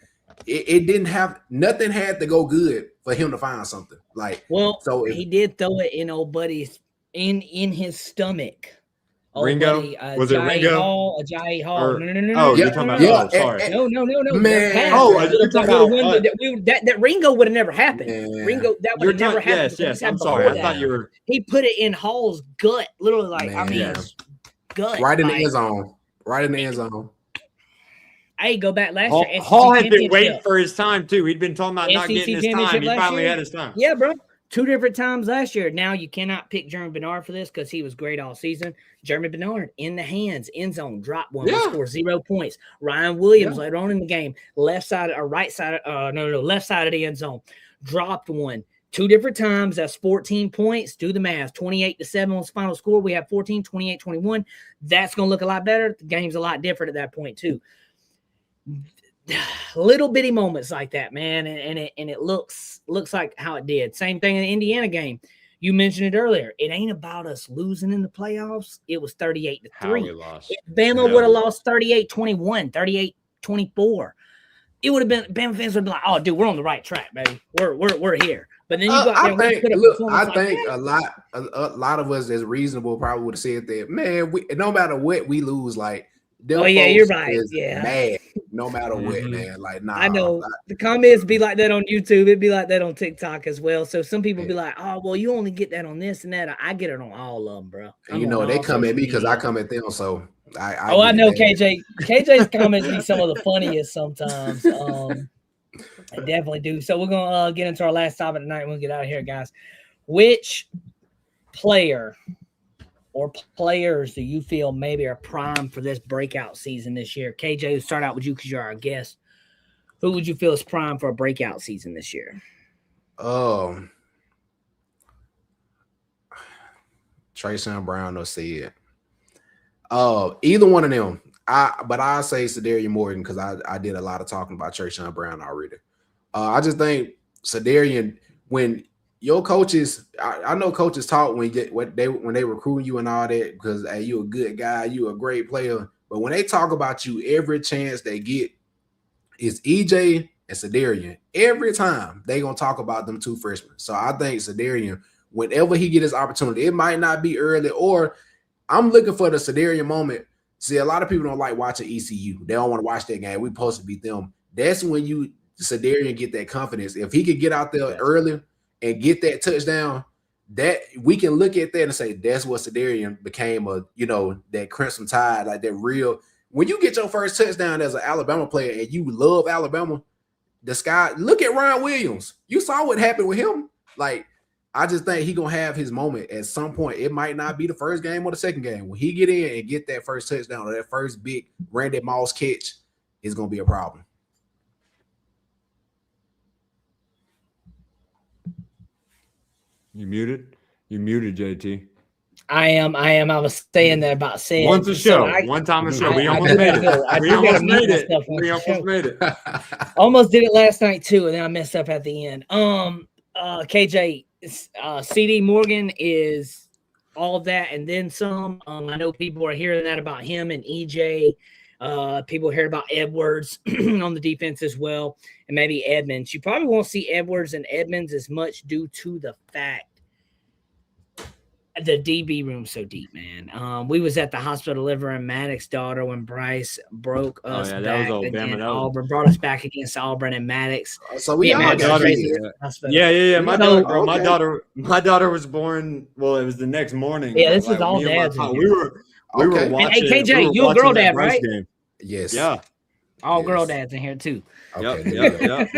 it didn't have nothing had to go good for him to find something. Like, so he did throw it in old buddy's in his stomach. Ringo? Was it Ringo? Ajayi Hall. No. Oh, you're talking about sorry. No. Man. You're talking about that Ringo would have never happened. Man. Ringo, that would have never happened. Yes. I'm sorry. I thought you were. He put it in Hall's gut, literally, like, gut. Right in the end zone. Right in the end zone. Hey, go back last year. Hall had been waiting for his time, too. He'd been talking about not getting his time. He finally had his time. Yeah, bro. 2 different times last year. Now you cannot pick Jeremy Bernard for this because he was great all season. Jeremy Bernard in the hands, end zone, drop one, score 0 points. Ryan Williams later on in the game, left side of the end zone, dropped one. 2 different times. That's 14 points. Do the math. 28-7 was the final score. We have 14, 28-21. That's going to look a lot better. The game's a lot different at that point too. Little bitty moments like that, man, and it looks like how it did. Same thing in the Indiana game. You mentioned it earlier. It ain't about us losing in the playoffs. It was 38-3. How we lost. If Bama would have lost 38-21, 38-24, it would have been Bama fans would be like, "Oh, dude, we're on the right track, baby. We're here." But then you go out there and put a performance I think a lot of us that's reasonable probably would have said that, man, no matter what we lose, like, oh yeah, you're right. Yeah, mad no matter what, man. Like, nah, I know the comments be like that on YouTube. It'd be like that on TikTok as well. So some people be like, "Oh, well, you only get that on this and that." I get it on all of them, bro. And you know they come at me because I come at them. So I know KJ. KJ's comments be some of the funniest sometimes. I definitely do. So we're gonna get into our last topic tonight. We'll get out of here, guys. Which player or players do you feel maybe are primed for this breakout season this year? KJ, we'll start out with you because you're our guest. Who would you feel is primed for a breakout season this year? Trayshawn Brown or Sid. Either one of them. But I say Sedarian Morgan because I did a lot of talking about Trayshawn Brown already. I just think Sedarian, when your coaches, I know coaches talk when they recruit you and all that because hey, you a good guy, you a great player. But when they talk about you, every chance they get is EJ and Sedarian. Every time they gonna talk about them two freshmen. So I think Sedarian, whenever he get his opportunity, it might not be early, or I'm looking for the Sedarian moment. See, a lot of people don't like watching ECU. They don't want to watch that game. We supposed to beat them. That's when Sedarian get that confidence. If he could get out there early and get that touchdown, that we can look at that and say that's what Sedarian became that Crimson Tide, like that real. When you get your first touchdown as an Alabama player and you love Alabama, look at Ryan Williams. You saw what happened with him. Like, I just think he gonna have his moment at some point. It might not be the first game or the second game. When he get in and get that first touchdown or that first big Randy Moss catch, it's gonna be a problem. You muted? You muted, JT. I am. I was saying that about saying once a show, one time a show. We almost made it. We almost made it. Almost did it last night too, and then I messed up at the end. KJ, CD Morgan is all of that and then some. I know people are hearing that about him and EJ. People hear about Edwards on the defense as well, and maybe Edmonds. You probably won't see Edwards and Edmonds as much due to the fact the DB room's so deep, man. We was at the hospital delivering Maddox's daughter when Bryce broke us back against Auburn, brought us back against Auburn and Maddox. So we all got yeah. My daughter was born. Well, it was the next morning. Yeah, this is all dads. We were watching. And hey, KJ, you a girl dad, right? Game. Yes. Yeah. All girl dads in here too. Okay. Yep.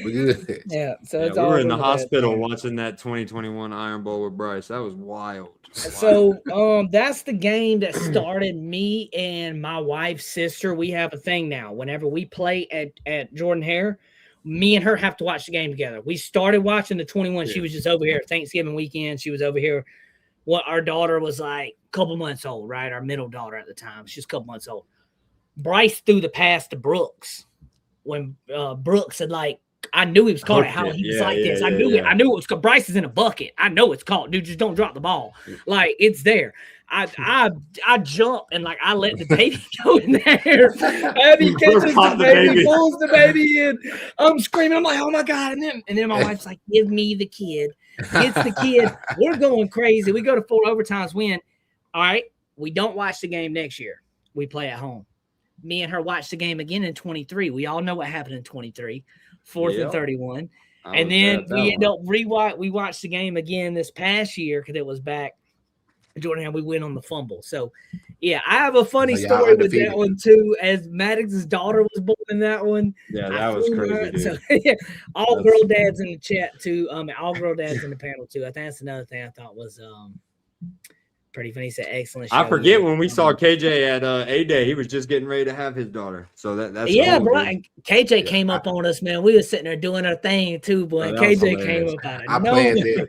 We're good. Yeah. So it's we all were in the hospital watching that 2021 Iron Bowl with Bryce. That was wild. So that's the game that started me and my wife's sister. We have a thing now. Whenever we play at Jordan Hare, me and her have to watch the game together. We started watching the 21. Yeah. She was just over here Thanksgiving weekend. She was over here. Our daughter was like a couple months old, right? Our middle daughter at the time. She's a couple months old. Bryce threw the pass to Brooks when Brooks had I knew he was caught it. How he was this. I knew it was called. Bryce is in a bucket. I know it's caught. Dude, just don't drop the ball. Like, it's there. I jump and I let the baby go in there. Abby catches the baby, pulls the baby in. I'm screaming. I'm like, oh my God. And then my wife's like, give me the kid. Gets the kid. We're going crazy. We go to 4 overtimes, win. All right. We don't watch the game next year. We play at home. Me and her watched the game again in 23. We all know what happened in 23. 4th and 31. And then we end up we watched the game again this past year because it was back. Jordan and we went on the fumble. So yeah, I have a funny story with that one too. As Maddox's daughter was born in that one. Yeah, that was crazy. So, yeah, all girl dads in the chat too. All girl dads in the panel too. I think that's another thing I thought was pretty funny. He said excellent show. I forget when we saw KJ at A-Day, he was just getting ready to have his daughter. So that's bro. KJ came up on us, man. We were sitting there doing our thing too, boy. KJ came up on it. I planned it.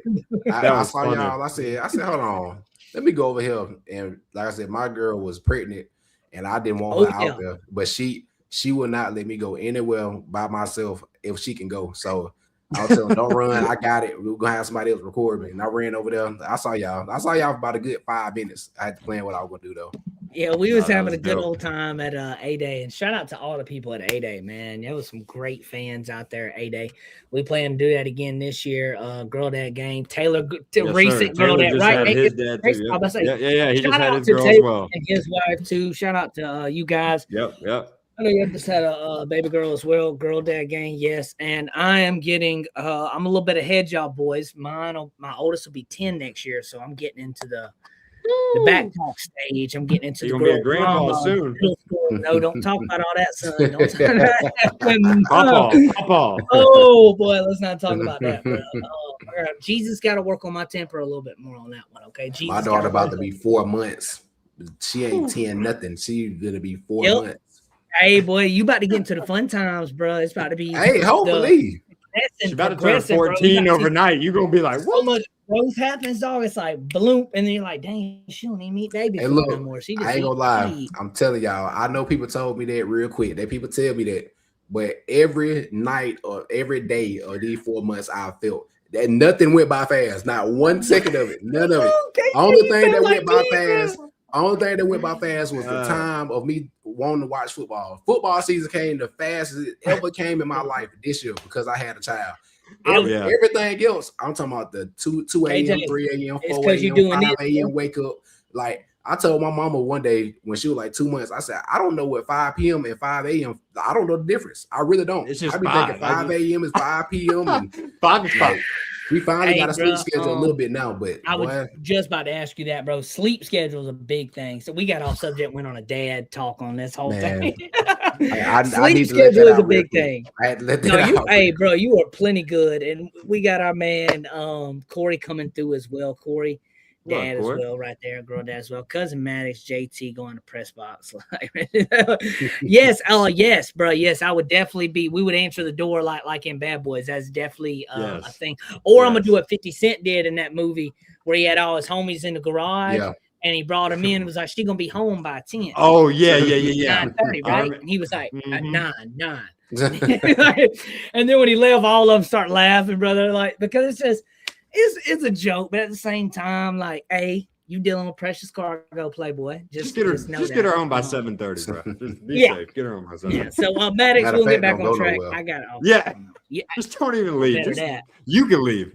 I saw y'all. I said, hold on. Let me go over here. And like I said, my girl was pregnant and I didn't want her out there. But she would not let me go anywhere by myself if she can go. So I was telling them, don't run. I got it. We're gonna have somebody else record me. And I ran over there. I saw y'all for about a good 5 minutes. I had to plan what I was gonna do though. Yeah, we was having a good old time at A-Day, and shout out to all the people at A-Day, man. There was some great fans out there at A-Day. We plan to do that again this year. Girl Dad game. Taylor, recent Girl Dad, right? His dad too, yeah. He just had his girl Taylor as well. And his wife too. Shout out to you guys. Yep. I know you just had a baby girl as well. Girl Dad game, yes. And I am getting I'm a little bit ahead, y'all boys. My oldest will be 10 next year, so I'm getting into the back talk stage. I'm getting into You're the gonna be a grandpa soon. No, don't talk about all that, son. Don't talk about Papa. Oh boy, let's not talk about that, bro. Jesus got to work on my temper a little bit more on that one, okay? Jesus, my daughter about to be 4 months. She ain't 10 nothing. She's gonna be 4 months. Hey, boy, you about to get into the fun times, bro. It's about to be. Hey, hopefully. She's about to turn 14 overnight. You're gonna be like, what? So much growth happens, dog. It's like bloop, and then you're like, dang, she don't even eat baby food no more. She just I ain't gonna lie. I'm telling y'all, I know people told me that real quick. People tell me that, but every night or every day of these 4 months, I felt that nothing went by fast. Not 1 second of it. None of it. Only thing that went by fast. Only thing that went by fast was the time of me wanting to watch football. Football season came the fastest it ever came in my life this year because I had a child. Everything else, I'm talking about the 2 a.m., 3 a.m., 4 a.m., 5 a.m. wake up. Like I told my mama one day when she was like 2 months, I said, I don't know what 5 p.m. and 5 a.m. I don't know the difference. I really don't. It's just I be thinking 5 a.m. is 5 p.m. and 5 is 5. We finally got a sleep schedule a little bit now, but I was just about to ask you that, bro. Sleep schedule is a big thing. So we got off subject, went on a dad talk on this whole thing. Sleep schedule is a big thing. I had to let that out. Hey, bro, you are plenty good, and we got our man Corey coming through as well. Corey, dad as well, right there, girl dad as well. Cousin Maddox, JT going to press box. Yes, yes, bro. Yes, I would definitely be. We would answer the door like in Bad Boys. That's definitely a thing. Or I'm gonna do what 50 Cent did in that movie where he had all his homies in the garage. Yeah. And he brought him in and was like, she gonna be home by 10. Oh, yeah. 9:30, right? And he was like, at 9. And then when he left, all of them start laughing, brother. Like, because it's just it's a joke, but at the same time, like, hey, you dealing with precious cargo, Playboy. Just get her home by 7:30, bro. Just be safe. Get her home by 7:30. Yeah. So Maddox, we'll get back on track. I got it. Yeah. Just don't even leave. You can leave.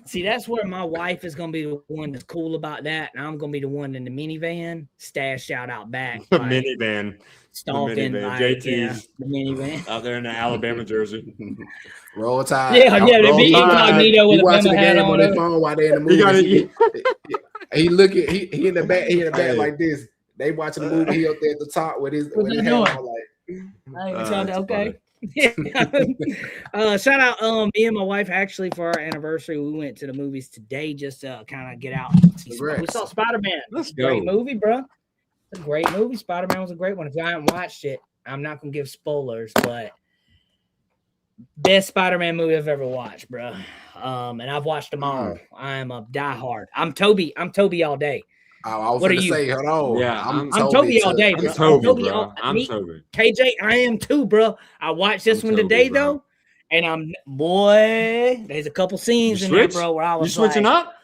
See, that's where my wife is going to be the one that's cool about that. And I'm going to be the one in the minivan, stashed out back. The minivan. Stalking. The JT's. The minivan. Out there in the Alabama jersey. Roll Tide. Yeah, they be incognito with a watching Bama the game on their phone while they in the movie. He looking, he in the back, like this. They watching the movie, he up there at the top with his hand on, like. Okay. Shout out me and my wife actually for our anniversary we went to the movies today just to kind of get out. We saw Spider-Man. Let's go. Great movie, bro. It's a great movie. Spider-Man was a great one. If you haven't watched it, I'm not gonna give spoilers, but best Spider-Man movie I've ever watched, bro. And I've watched them all. I'm a diehard. I'm Toby all day. I was going to say, hold on. Yeah, I'm Toby all day, bro. I'm Toby. KJ, I am too, bro. I watched this one today, though, and there's a couple scenes in there, bro, where I was switching up?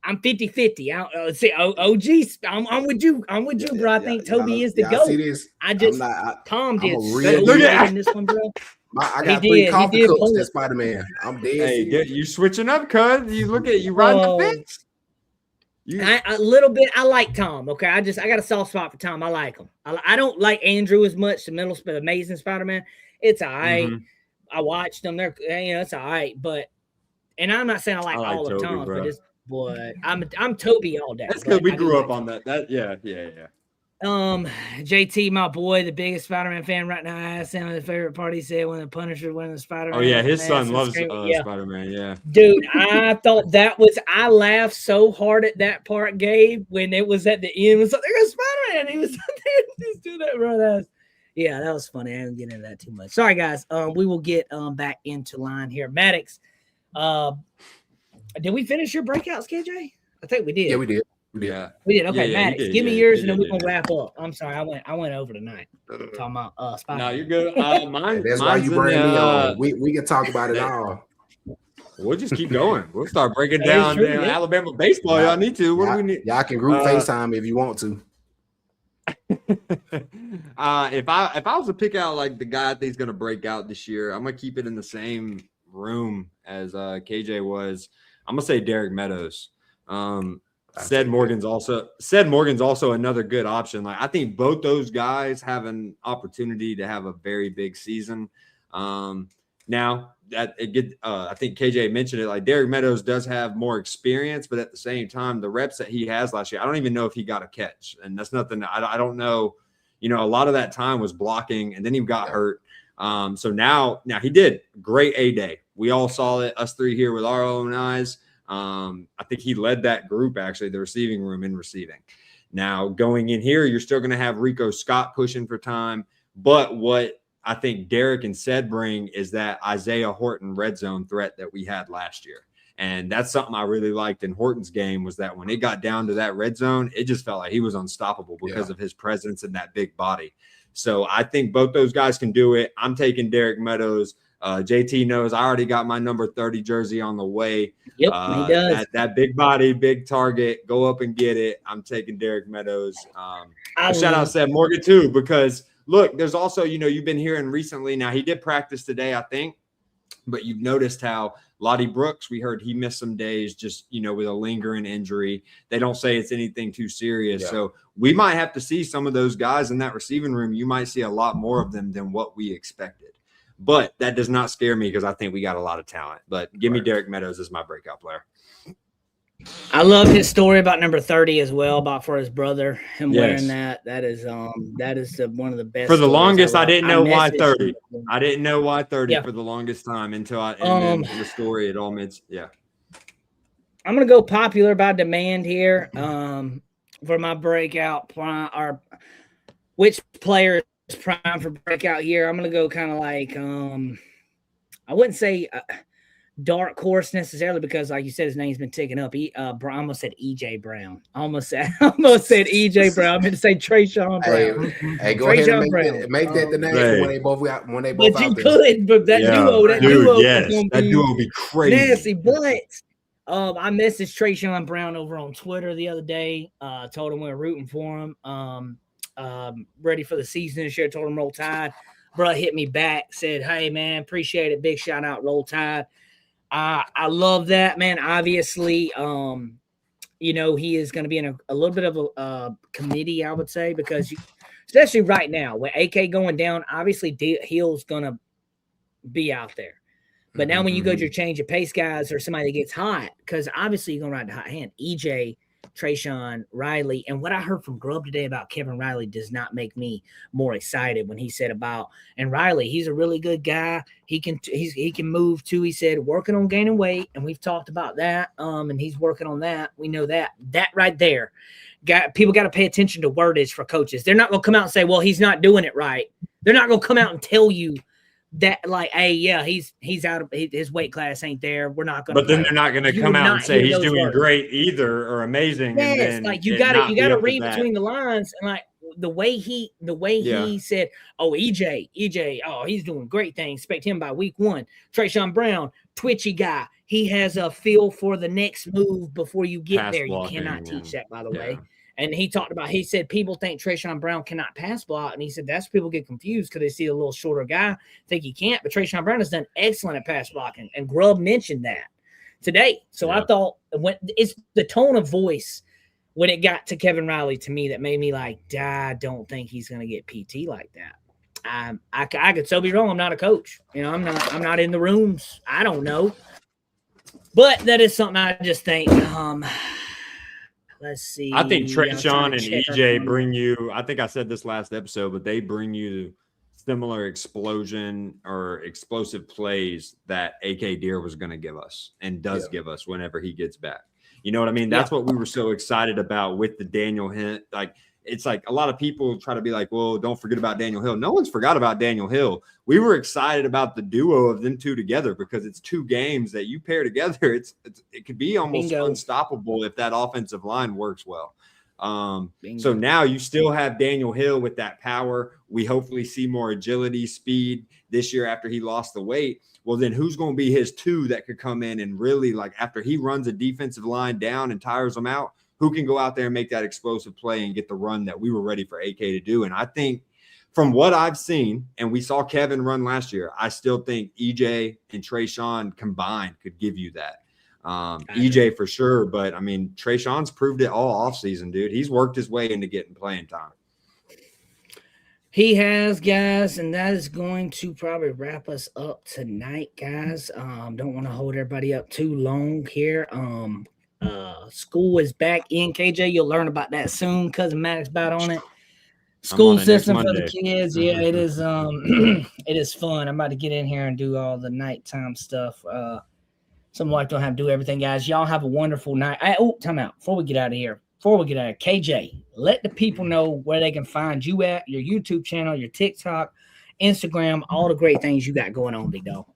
I'm 50-50. See, OG, I'm with you. I'm with you, bro. I think Toby is the GOAT. See this? Tom did look at this one, bro. I got 3 coffee cups at Spider-Man. I'm dead. Hey, you switching up, cuz. You look at you riding the fence. A little bit. I like Tom. Okay, I got a soft spot for Tom. I like him. I don't like Andrew as much. The Amazing Spider-Man. It's all right. Mm-hmm. I watched them. It's all right. And I'm not saying I like all of Tom, but this boy, I'm Toby all day. That's because we grew up on that. Yeah. JT, my boy, the biggest Spider-Man fan right now. I asked him his favorite part. He said when the Punisher won the Spider-Man. Oh yeah, his son loves Spider-Man. Yeah, dude, I thought I laughed so hard at that part, Gabe, when it was at the end. It was like, there's Spider-Man. He was just do that, bro. That was funny. I didn't get into that too much. Sorry, guys. We will get back into line here. Maddox, did we finish your breakouts, KJ? I think we did. Yeah, we did. Yeah. We did. Okay, Yeah, Maddox, give me yours, and then we're gonna wrap up. I'm sorry, I went over tonight. Talking about No, you're good. That's why you bring me on. We can talk about it all. We'll just keep going. We'll start breaking That down is true, yeah. Alabama baseball. Y'all need to. What do we need? Y'all can group FaceTime if you want to. If I was to pick out like the guy I think is gonna break out this year, I'm gonna keep it in the same room as KJ was. I'm gonna say Derek Meadows. Said Morgan's also another good option. Like I think both those guys have an opportunity to have a very big season. Now that I think KJ mentioned it. Like Derek Meadows does have more experience, but at the same time, the reps that he has last year, I don't even know if he got a catch, and that's nothing. I don't know. You know, a lot of that time was blocking, and then he got hurt. So now he did great A-Day. We all saw it, us three here with our own eyes. I think he led that group, actually, the receiving room in receiving. Now, going in here, you're still going to have Rico Scott pushing for time. But what I think Derek and Sed bring is that Isaiah Horton red zone threat that we had last year. And that's something I really liked in Horton's game was that when it got down to that red zone, it just felt like he was unstoppable because of his presence and that big body. So I think both those guys can do it. I'm taking Derek Meadows. JT knows I already got my number 30 jersey on the way. Yep, he does. That big body, big target, go up and get it. I'm taking Derek Meadows. Shout out Seth Morgan too, because look, there's also, you've been hearing recently. Now he did practice today, I think, but you've noticed how Lottie Brooks, we heard he missed some days just, with a lingering injury. They don't say it's anything too serious. Yeah. So we might have to see some of those guys in that receiving room. You might see a lot more of them than what we expected. But that does not scare me because I think we got a lot of talent. But give me Derek Meadows as my breakout player. I love his story about number 30 as well, about for his brother, him wearing that. That is one of the best. For the longest, I didn't know why 30. I didn't know why 30 for the longest time until and then the story. It all made I'm gonna go popular by demand here. For my breakout or which player is prime for breakout here. I'm gonna go kind of like I wouldn't say dark horse necessarily because, like you said, his name's been ticking up. I almost said EJ Brown. I almost said EJ Brown. I meant to say Trayshawn Brown. Hey, go ahead and make that the name when they both but out you there. could, but that duo that duo would be crazy. Nasty, but I messaged Trayshawn Brown over on Twitter the other day. Told him we were rooting for him. Ready for the season this year. Told him Roll Tide. Bro hit me back. Said, "Hey man, appreciate it. Big shout out, Roll Tide." I love that, man. Obviously, he is going to be in a little bit of a committee, I would say, because especially right now with AK going down, obviously Hill's going to be out there. But now when you go to your change of pace guys or somebody that gets hot, because obviously you're going to ride the hot hand. EJ, Trayshawn, Riley, and what I heard from Grubb today about Kevin Riley does not make me more excited when he said and Riley, he's a really good guy. He can move too. He said working on gaining weight, and we've talked about that. And he's working on that. We know that right there. People got to pay attention to wordage for coaches. They're not going to come out and say, well, he's not doing it right. They're not going to come out and tell you that, like, hey, yeah, he's out of his weight class ain't there. We're not going to. But then they're not going to come out and say he's doing great either or amazing. Yes, and then like you got to read between the lines, and like the way he said, oh, EJ, oh, he's doing great things. Expect him by week 1. Trayshawn Brown, twitchy guy. He has a feel for the next move before you get pass there. blocking, you cannot teach that, by the way. And he said people think Trayshawn Brown cannot pass block. And he said that's people get confused because they see a little shorter guy, think he can't. But Trayshawn Brown has done excellent at pass blocking. And Grubb mentioned that today. So I thought it's the tone of voice when it got to Kevin Riley to me that made me like, I don't think he's going to get PT like that. I could so be wrong. I'm not a coach. I'm not in the rooms. I don't know. But that is something I just think, let's see. I think Trayshawn and EJ bring you, I think I said this last episode, but they bring you similar explosion or explosive plays that AK Deer was going to give us and does give us whenever he gets back. You know what I mean? That's what we were so excited about with the Daniel Hint. Like it's like a lot of people try to be like, well, don't forget about Daniel Hill. No one's forgot about Daniel Hill. We were excited about the duo of them two together because it's 2 games that you pair together. It could be almost unstoppable if that offensive line works well. So now you still have Daniel Hill with that power. We hopefully see more agility, speed this year after he lost the weight. Well, then who's going to be his 2 that could come in and really, like, after he runs a defensive line down and tires them out, who can go out there and make that explosive play and get the run that we were ready for AK to do? And I think from what I've seen, and we saw Kevin run last year, I still think EJ and Trayshawn combined could give you that. EJ for sure, but I mean, Trayshawn's proved it all offseason, dude. He's worked his way into getting playing time. He has, guys, and that is going to probably wrap us up tonight, guys. Don't want to hold everybody up too long here. School is back in. KJ, you'll learn about that soon. Cousin Maddox about on it. School system for the kids. Yeah, it is. It is fun. I'm about to get in here and do all the nighttime stuff. Some like don't have to do everything, guys. Y'all have a wonderful night. Time out. Before we get out of here, KJ, let the people know where they can find you at, your YouTube channel, your TikTok, Instagram, all the great things you got going on, big dog.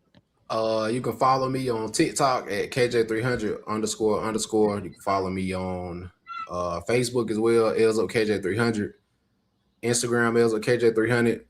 You can follow me on TikTok at KJ300__. You can follow me on Facebook as well, L's of KJ300. Instagram L's of KJ300.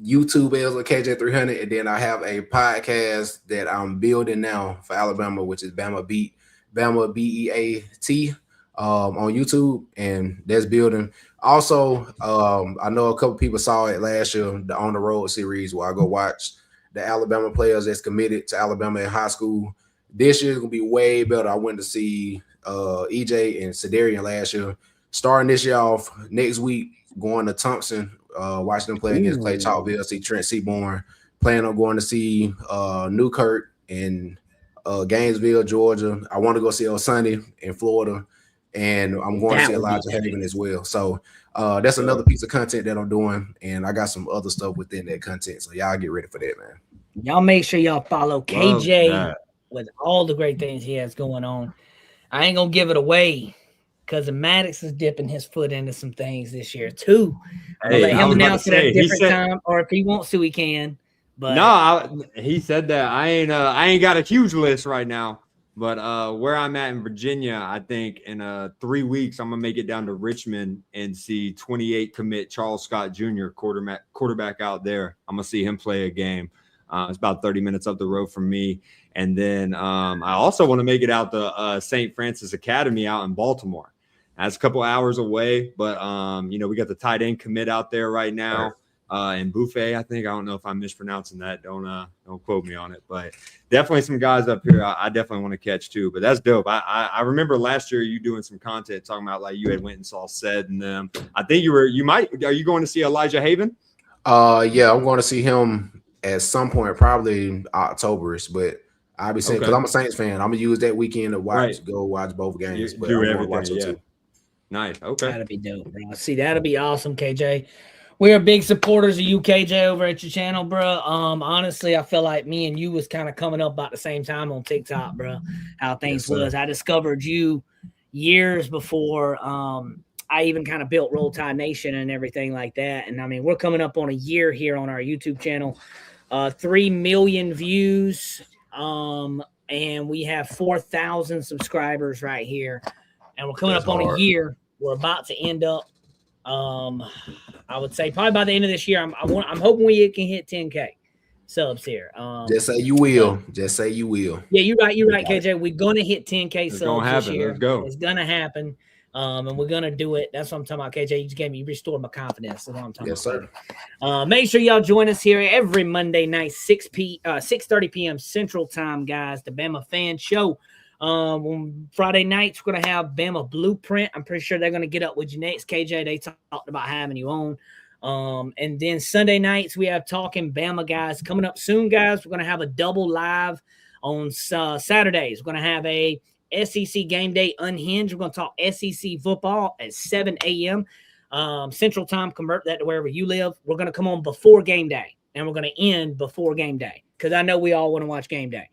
YouTube L's of KJ300. And then I have a podcast that I'm building now for Alabama, which is Bama Beat, Bama BEAT on YouTube, and that's building. Also, I know a couple people saw it last year, the On the Road series, where I go watch the Alabama players that's committed to Alabama in high school. This year's gonna be way better. I went to see EJ and Sedarian last year. Starting this year off, next week going to Thompson, watching them play against Clay Chalkville, see Trent Seaborn. Planning on going to see Newkirk in Gainesville, Georgia. I want to go see El Sunny in Florida, and I'm going to see Elijah Hagan as well. So that's another piece of content that I'm doing, and I got some other stuff within that content. So y'all get ready for that, man. Y'all make sure y'all follow KJ with all the great things he has going on. I ain't gonna give it away because Maddox is dipping his foot into some things this year too. I'll let him announce it at a different time, or if he wants to, he can. But no, he said that I ain't got a huge list right now. But where I'm at in Virginia, I think in 3 weeks I'm gonna make it down to Richmond and see 28 commit Charles Scott Jr. quarterback out there. I'm gonna see him play a game. It's about 30 minutes up the road from me. And then I also want to make it out to St. Francis Academy out in Baltimore. That's a couple hours away, but we got the tight end commit out there right now. And Buffet, I think. I don't know if I'm mispronouncing that. Don't quote me on it, but definitely some guys up here I definitely want to catch too. But that's dope. I remember last year you doing some content talking about like you had went and saw Sed and them. I think are you going to see Elijah Haven? Yeah, I'm going to see him at some point, probably October-ish, but I'll be saying because I'm a Saints fan, I'm gonna use that weekend to go watch both games. But do everything, too. Nice. Okay. That'd be dope, bro. See, that'll be awesome, KJ. We are big supporters of you, KJ, over at your channel, bro. Honestly, I feel like me and you was kind of coming up about the same time on TikTok, bro. How things was. I discovered you years before I even kind of built Roll Tide Nation and everything like that. And I mean, we're coming up on a year here on our YouTube channel. 3 million views. And we have 4,000 subscribers right here. And we're coming up on a year. We're about to end up. I would say probably by the end of this year, I'm hoping we can hit 10K subs here. Just say you will. Just say you will. Yeah, you're right, KJ. We're gonna hit 10K subs this year. Let's go. It's gonna happen. And we're gonna do it. That's what I'm talking about, KJ. You restored my confidence. That's what I'm talking about. Sir. Make sure y'all join us here every Monday night, 6:30 p.m. Central Time, guys. The Bama Fan Show. On Friday nights, we're gonna have Bama Blueprint. I'm pretty sure they're gonna get up with you next, KJ. They talked about having you on. And then Sunday nights, we have Talking Bama, guys. Coming up soon, guys. We're gonna have a double live on Saturdays. We're gonna have a SEC Game Day Unhinged. We're going to talk SEC football at 7 a.m. Central Time. Convert that to wherever you live. We're going to come on before game day, and we're going to end before game day because I know we all want to watch game day.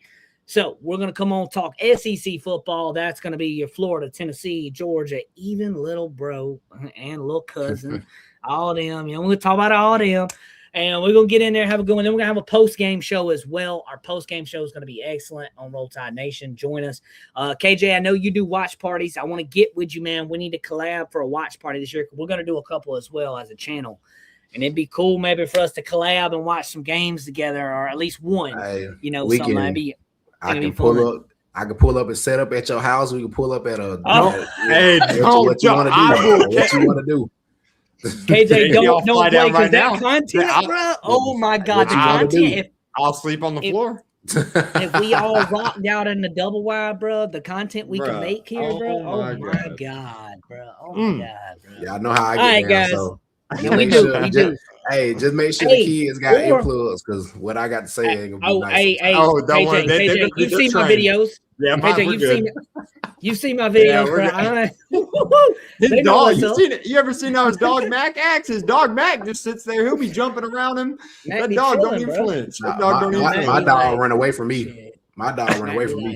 So we're going to come on talk SEC football. That's going to be your Florida, Tennessee, Georgia, even little bro and little cousin, all of them. We're going to talk about all of them. And we're going to get in there, have a good one. Then we're going to have a post-game show as well. Our post-game show is going to be excellent on Roll Tide Nation. Join us. KJ, I know you do watch parties. I want to get with you, man. We need to collab for a watch party this year. We're going to do a couple as well as a channel. And it'd be cool maybe for us to collab and watch some games together, or at least one. Something like that. I can pull up. I can pull up and set up at your house. We can pull up at a. What you want to do? What you want to do? KJ, don't play because that content, bro. Oh my God, the content. I'll sleep on the floor. If we all rocked out in the double wide, bro, the content we can make here, bro. Oh my God, bro. Oh my God, bro. Yeah, I know how I get down. So we do. Hey, just make sure the kids got earplugs, because what I got to say ain't gonna be nice. KJ, you've seen my videos. Yeah, KJ, you've seen my videos, bro. His dog, you ever seen how his dog Mac acts? His dog Mac just sits there. He'll be jumping around him. That dog don't even flinch. My dog run away from me. My dog run away from me.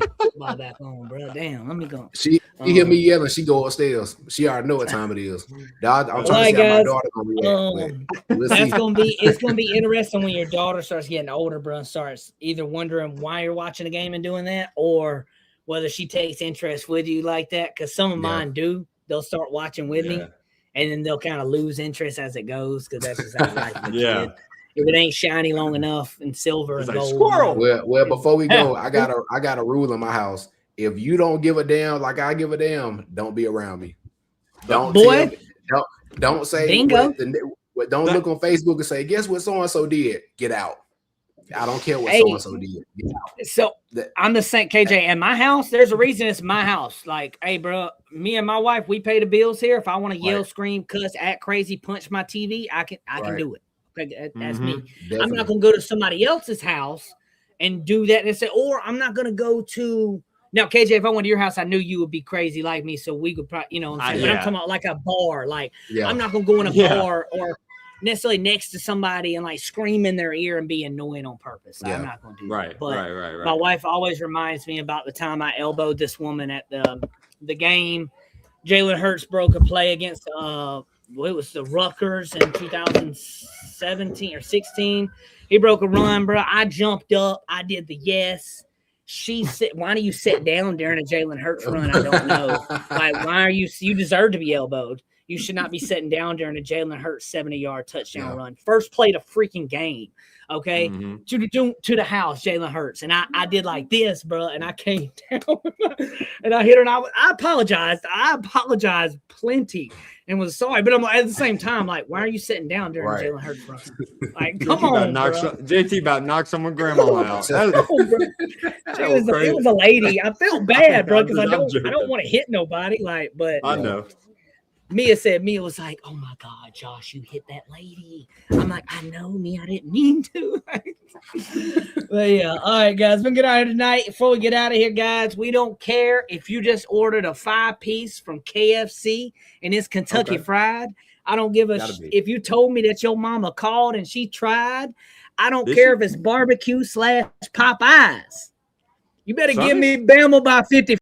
Back home, bro. Damn, let me go. She hear me yelling. She go upstairs. She already know what time it is. I'm trying to see how my daughter gonna react. It's gonna be interesting when your daughter starts getting older, bro, and starts either wondering why you're watching a game and doing that, or whether she takes interest with you like that. Because some of mine do. They'll start watching with me, and then they'll kind of lose interest as it goes, because that's just how life is. Kid. If it ain't shiny long enough and silver and gold. Squirrel. Well, before we go, I got a rule in my house. If you don't give a damn like I give a damn, don't be around me. Don't say bingo. Don't look on Facebook and say, guess what so and so did. Get out. I don't care what so and so did. Get out. So I'm the same, KJ. In my house, there's a reason it's my house. Like, hey, bro, me and my wife, we pay the bills here. If I want to yell, scream, cuss, act crazy, punch my TV, I can do it. That's me. Definitely. I'm not gonna go to somebody else's house and do that and say, or I'm not gonna go to now, KJ. If I went to your house, I knew you would be crazy like me, so we could probably, what I'm saying. But I'm talking about like a bar. Like I'm not gonna go in a bar or necessarily next to somebody and like scream in their ear and be annoying on purpose. I'm not gonna do that. But my wife always reminds me about the time I elbowed this woman at the game. Jalen Hurts broke a play against it was the Rutgers in 2017 or 16. He broke a run, bro. I jumped up. I did the yes. She said, why do you sit down during a Jalen Hurts run? I don't know. Like, why are you deserve to be elbowed. You should not be sitting down during a Jalen Hurts 70-yard touchdown run. First play of freaking game. Okay. To the house, Jalen Hurts. And I did like this, bro. And I came down and I hit her. And I apologized. I apologized plenty and was sorry. But I'm like, at the same time, like, why are you sitting down during Jalen Hurts run? Like, come on, JT about knocked someone grandma out. It was a lady. I felt bad, bro, because I don't want to hit nobody. Like, but I know. Mia was like, oh my God, Josh, you hit that lady. I'm like, I know, Mia, I didn't mean to. But yeah, all right, guys, we're going to get out of here tonight. Before we get out of here, guys, we don't care if you just ordered a 5-piece from KFC and it's Kentucky Fried. I don't give a if you told me that your mama called and she tried. I don't care if it's barbecue / Popeyes. You better give me Bama by 50.